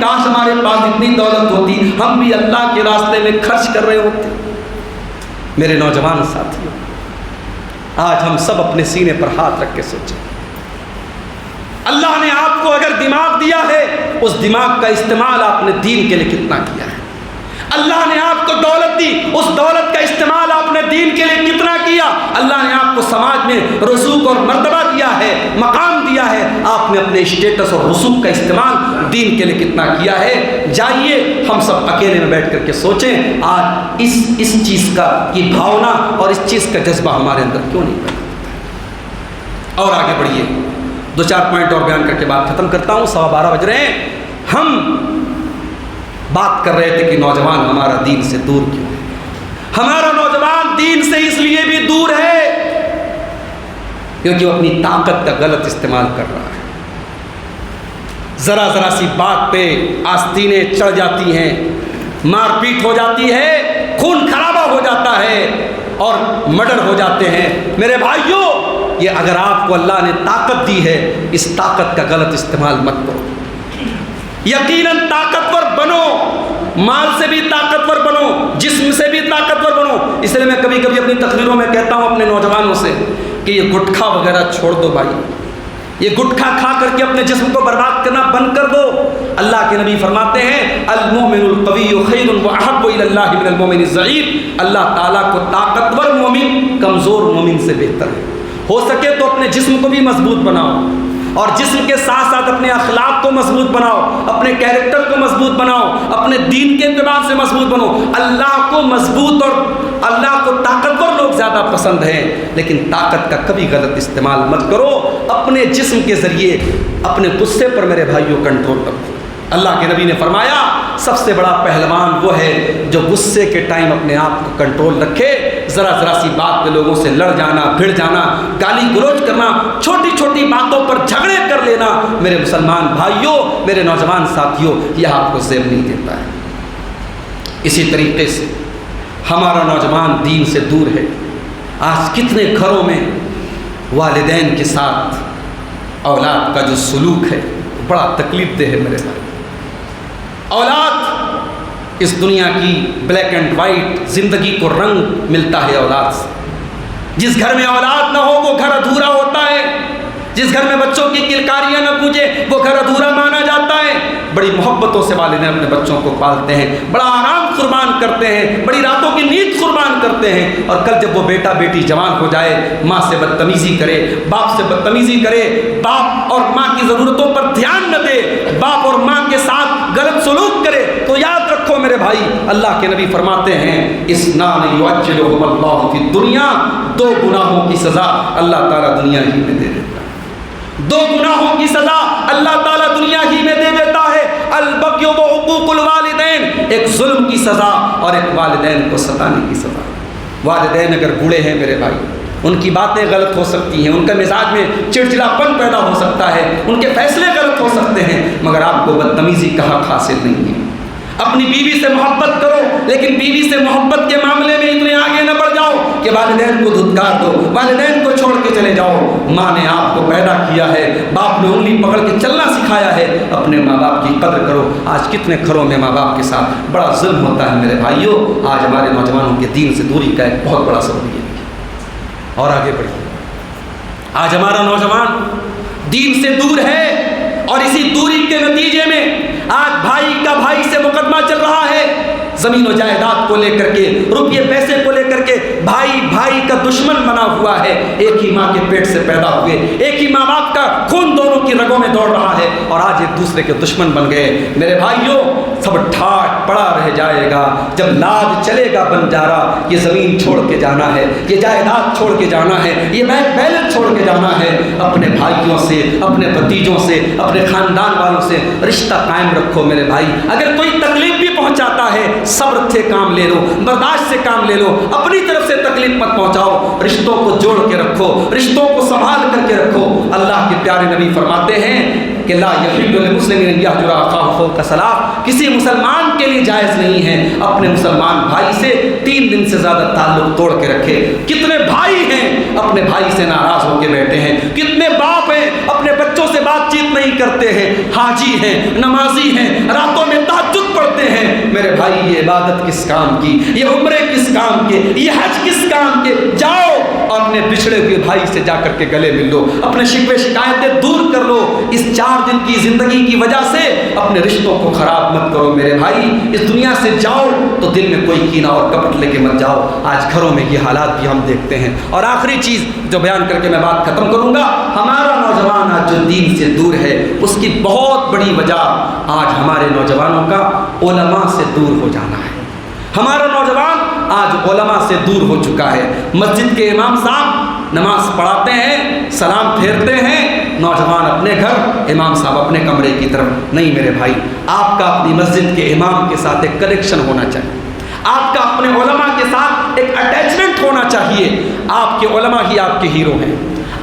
کاش ہمارے پاس اتنی دولت ہوتی، ہم بھی اللہ کے راستے میں خرچ کر رہے ہوتے۔ میرے نوجوان ساتھیوں، آج ہم سب اپنے سینے پر ہاتھ رکھ کے سوچیں، اللہ نے آپ کو اگر دماغ دیا ہے، اس دماغ کا استعمال آپ نے دین کے لیے کتنا کیا ہے؟ اللہ نے آپ کو دولت دی، اس دولت کا استعمال آپ نے دین کے لیے کتنا کیا؟ اللہ نے آپ کو سماج میں رسوخ اور مرتبہ دیا ہے، مقام دیا ہے، آپ نے اپنے اسٹیٹس اور رسوخ کا استعمال دین کے لیے کتنا کیا ہے؟ جائیے ہم سب اکیلے میں بیٹھ کر کے سوچیں، آج اس چیز کی بھاونا اور اس چیز کا جذبہ ہمارے اندر کیوں نہیں پیدا؟ اور آگے بڑھیے، 2-4 پوائنٹ اور بیان کر کے بات ختم کرتا ہوں، 12:15 بج رہے ہیں۔ ہم بات کر رہے تھے کہ نوجوان ہمارا دین سے دور کیوں ہے؟ ہمارا نوجوان دین سے اس لیے بھی دور ہے کیونکہ وہ اپنی طاقت کا غلط استعمال کر رہا ہے۔ ذرا ذرا سی بات پہ آستینیں چڑھ جاتی ہیں، مار پیٹ ہو جاتی ہے، خون خرابہ ہو جاتا ہے اور مرڈر ہو جاتے ہیں۔ میرے بھائیوں، یہ اگر آپ کو اللہ نے طاقت دی ہے، اس طاقت کا غلط استعمال مت کرو۔ یقیناً طاقتور بنو، مال سے بھی طاقتور بنو، جسم سے بھی طاقتور بنو۔ اس لیے میں کبھی کبھی اپنی تقریروں میں کہتا ہوں اپنے نوجوانوں سے کہ یہ گٹکھا وغیرہ چھوڑ دو بھائی، یہ گٹکھا کھا کر کے اپنے جسم کو برباد کرنا بند کر دو۔ اللہ کے نبی فرماتے ہیں المؤمن القوی خیر واحب الی اللہ من المؤمن الضعیف۔ اللہ تعالیٰ کو طاقتور مومن کمزور مومن سے بہتر ہے۔ ہو سکے تو اپنے جسم کو بھی مضبوط بناؤ، اور جسم کے ساتھ ساتھ اپنے اخلاق کو مضبوط بناؤ، اپنے کیریکٹر کو مضبوط بناؤ، اپنے دین کے اعتبار سے مضبوط بنو۔ اللہ کو مضبوط اور اللہ کو طاقتور لوگ زیادہ پسند ہیں، لیکن طاقت کا کبھی غلط استعمال مت کرو۔ اپنے جسم کے ذریعے اپنے غصے پر میرے بھائیوں کنٹرول رکھو۔ اللہ کے نبی نے فرمایا سب سے بڑا پہلوان وہ ہے جو غصے کے ٹائم اپنے آپ کو کنٹرول رکھے۔ ذرا ذرا سی بات پہ لوگوں سے لڑ جانا، بھڑ جانا، گالی گلوچ کرنا، چھوٹی چھوٹی باتوں پر جھگڑے کر لینا، میرے مسلمان بھائیوں، میرے نوجوان ساتھیوں، یہ آپ کو زیب نہیں دیتا ہے۔ اسی طریقے سے ہمارا نوجوان دین سے دور ہے۔ آج کتنے گھروں میں والدین کے ساتھ اولاد کا جو سلوک ہے بڑا تکلیف دہ ہے میرے بھائی۔ اولاد اس دنیا کی بلیک اینڈ وائٹ زندگی کو رنگ ملتا ہے اولاد سے۔ جس گھر میں اولاد نہ ہو وہ گھر ادھورا ہوتا ہے، جس گھر میں بچوں کی کلکاریاں نہ گونجے وہ گھر ادھورا مانا جاتا ہے۔ بڑی محبتوں سے والدین اپنے بچوں کو پالتے ہیں، بڑا آرام قربان کرتے ہیں، بڑی راتوں کی نیند قربان کرتے ہیں، اور کل جب وہ بیٹا بیٹی جوان ہو جائے، ماں سے بدتمیزی کرے، باپ سے بدتمیزی کرے، باپ اور ماں کی ضرورتوں پر دھیان نہ دے، باپ اور ماں کے ساتھ غلط سلوک کرے، تو یاد رکھو میرے بھائی، اللہ کے نبی فرماتے ہیں اثنان یعجلہم اللہ فی الدنیا، 2 گناہوں کی سزا اللہ تعالیٰ دنیا ہی میں دے دیتا ہے۔ 2 گناہوں کی سزا اللہ تعالیٰ دنیا ہی میں دے دیتا ہے، البغی و عقوق الوالدین، ایک ظلم کی سزا اور ایک والدین کو ستانے کی سزا۔ والدین اگر بوڑھے ہیں میرے بھائی، ان کی باتیں غلط ہو سکتی ہیں، ان کا مزاج میں چڑچڑاپن پیدا ہو سکتا ہے، ان کے فیصلے غلط ہو سکتے ہیں، مگر آپ کو بدتمیزی کا حق حاصل نہیں ہے۔ اپنی بیوی سے محبت کرو، لیکن بیوی سے محبت کے معاملے میں اتنے آگے نہ بڑھ جاؤ کہ والدین کو دھتکار دو، والدین کو چھوڑ کے چلے جاؤ۔ ماں نے آپ کو پیدا کیا ہے، باپ نے انگلی پکڑ کے چلنا سکھایا ہے، اپنے ماں باپ کی قدر کرو۔ آج کتنے گھروں میں ماں باپ کے ساتھ بڑا ظلم ہوتا ہے میرے بھائیوں۔ آج ہمارے نوجوانوں کے دین سے دوری کا ایک بہت بڑا سبب یہ ہے۔ اور آگے بڑھیے، آج ہمارا نوجوان دین سے دور ہے، اور اسی دوری کے نتیجے میں آج بھائی کا بھائی سے مقدمہ چل رہا ہے، زمین و جائیداد کو لے کر کے، روپیے پیسے کو لے کر کے بھائی بھائی کا دشمن بنا ہوا ہے۔ ایک ہی ماں کے پیٹ سے پیدا ہوئے، ایک ہی ماں باپ کا خون دونوں کی رگوں میں دوڑ رہا ہے، اور آج ایک دوسرے کے دشمن بن گئے۔ میرے بھائیوں، سب ٹھاٹ پڑا رہ جائے گا جب لاد چلے گا بنجارا۔ یہ زمین چھوڑ کے جانا ہے، یہ جائیداد چھوڑ کے جانا ہے، یہ بینک بیلنس چھوڑ کے جانا ہے۔ اپنے بھائیوں سے، اپنے بھتیجوں سے، اپنے خاندان والوں سے رشتہ قائم رکھو میرے بھائی۔ اگر کوئی تکلیف بھی پہنچاتا ہے، صبر سے کام لے لو، برداشت سے کام لے لو، اپنی طرف سے تکلیف مت پہنچاؤ۔ رشتوں کو جوڑ کے رکھو، رشتوں کو سنبھال کر کے رکھو۔ اللہ کے پیارے نبی فرماتے ہیں کہ لا یحل للمسلم ان یہجر اخاه فوق ثلاث، کسی مسلمان کے لیے جائز نہیں ہے اپنے مسلمان بھائی سے 3 دن سے زیادہ تعلق توڑ کے رکھے۔ کتنے بھائی ہیں اپنے بھائی سے ناراض ہو کے بیٹھے ہیں، کتنے باپ ہیں اپنے بچوں سے بات بات چیت نہیں کرتے ہیں، حاجی ہیں، نمازی ہیں، راتوں میں تہجد پڑھتے ہیں، میرے بھائی یہ عبادت کس کام کی، یہ عمرے کس کام کے، یہ حج کس کام کے؟ جاؤ اپنے بچھڑے ہوئے بھائی سے جا کر کے گلے مل لو، اپنے شکوے شکایتیں دور کر لو۔ اس 4 دن کی زندگی کی وجہ سے اپنے رشتوں کو خراب مت کرو میرے بھائی۔ اس دنیا سے جاؤ تو دل میں کوئی کینہ اور کپٹ لے کے مت جاؤ۔ آج گھروں میں یہ حالات بھی ہم دیکھتے ہیں۔ اور آخری چیز جو بیان کر کے میں بات ختم کروں گا، ہمارا نوجوان آج جو دین سے دور ہے، اس کی بہت بڑی وجہ آج ہمارے نوجوانوں کا علماء سے دور ہو جانا ہے۔ ہمارا نوجوان آج علماء سے دور ہو چکا ہے۔ مسجد کے امام صاحب نماز پڑھاتے ہیں، سلام پھیرتے ہیں، نوجوان اپنے گھر، امام صاحب اپنے کمرے کی طرف۔ نہیں میرے بھائی، آپ کا اپنی مسجد کے امام کے ساتھ ایک کنیکشن ہونا چاہیے، آپ کا اپنے علماء کے ساتھ ایک اٹیچمنٹ ہونا چاہیے۔ آپ کے علماء ہی آپ کے ہیرو ہیں۔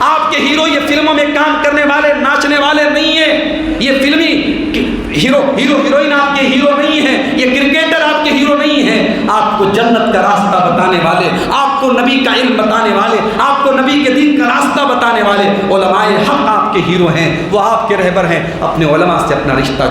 آپ کے ہیرو یہ فلموں میں کام کرنے والے، ناچنے والے نہیں ہیں۔ یہ فلمی ہیروئن آپ کے ہیرو نہیں ہیں، یہ کرکٹر آپ کے ہیرو نہیں ہیں۔ آپ کو جنت کا راستہ بتانے والے، آپ کو نبی کا علم بتانے والے، آپ کو نبی کے دین کا راستہ بتانے والے علماء حق آپ کے ہیرو ہیں، وہ آپ کے رہبر ہیں۔ اپنے علماء سے اپنا رشتہ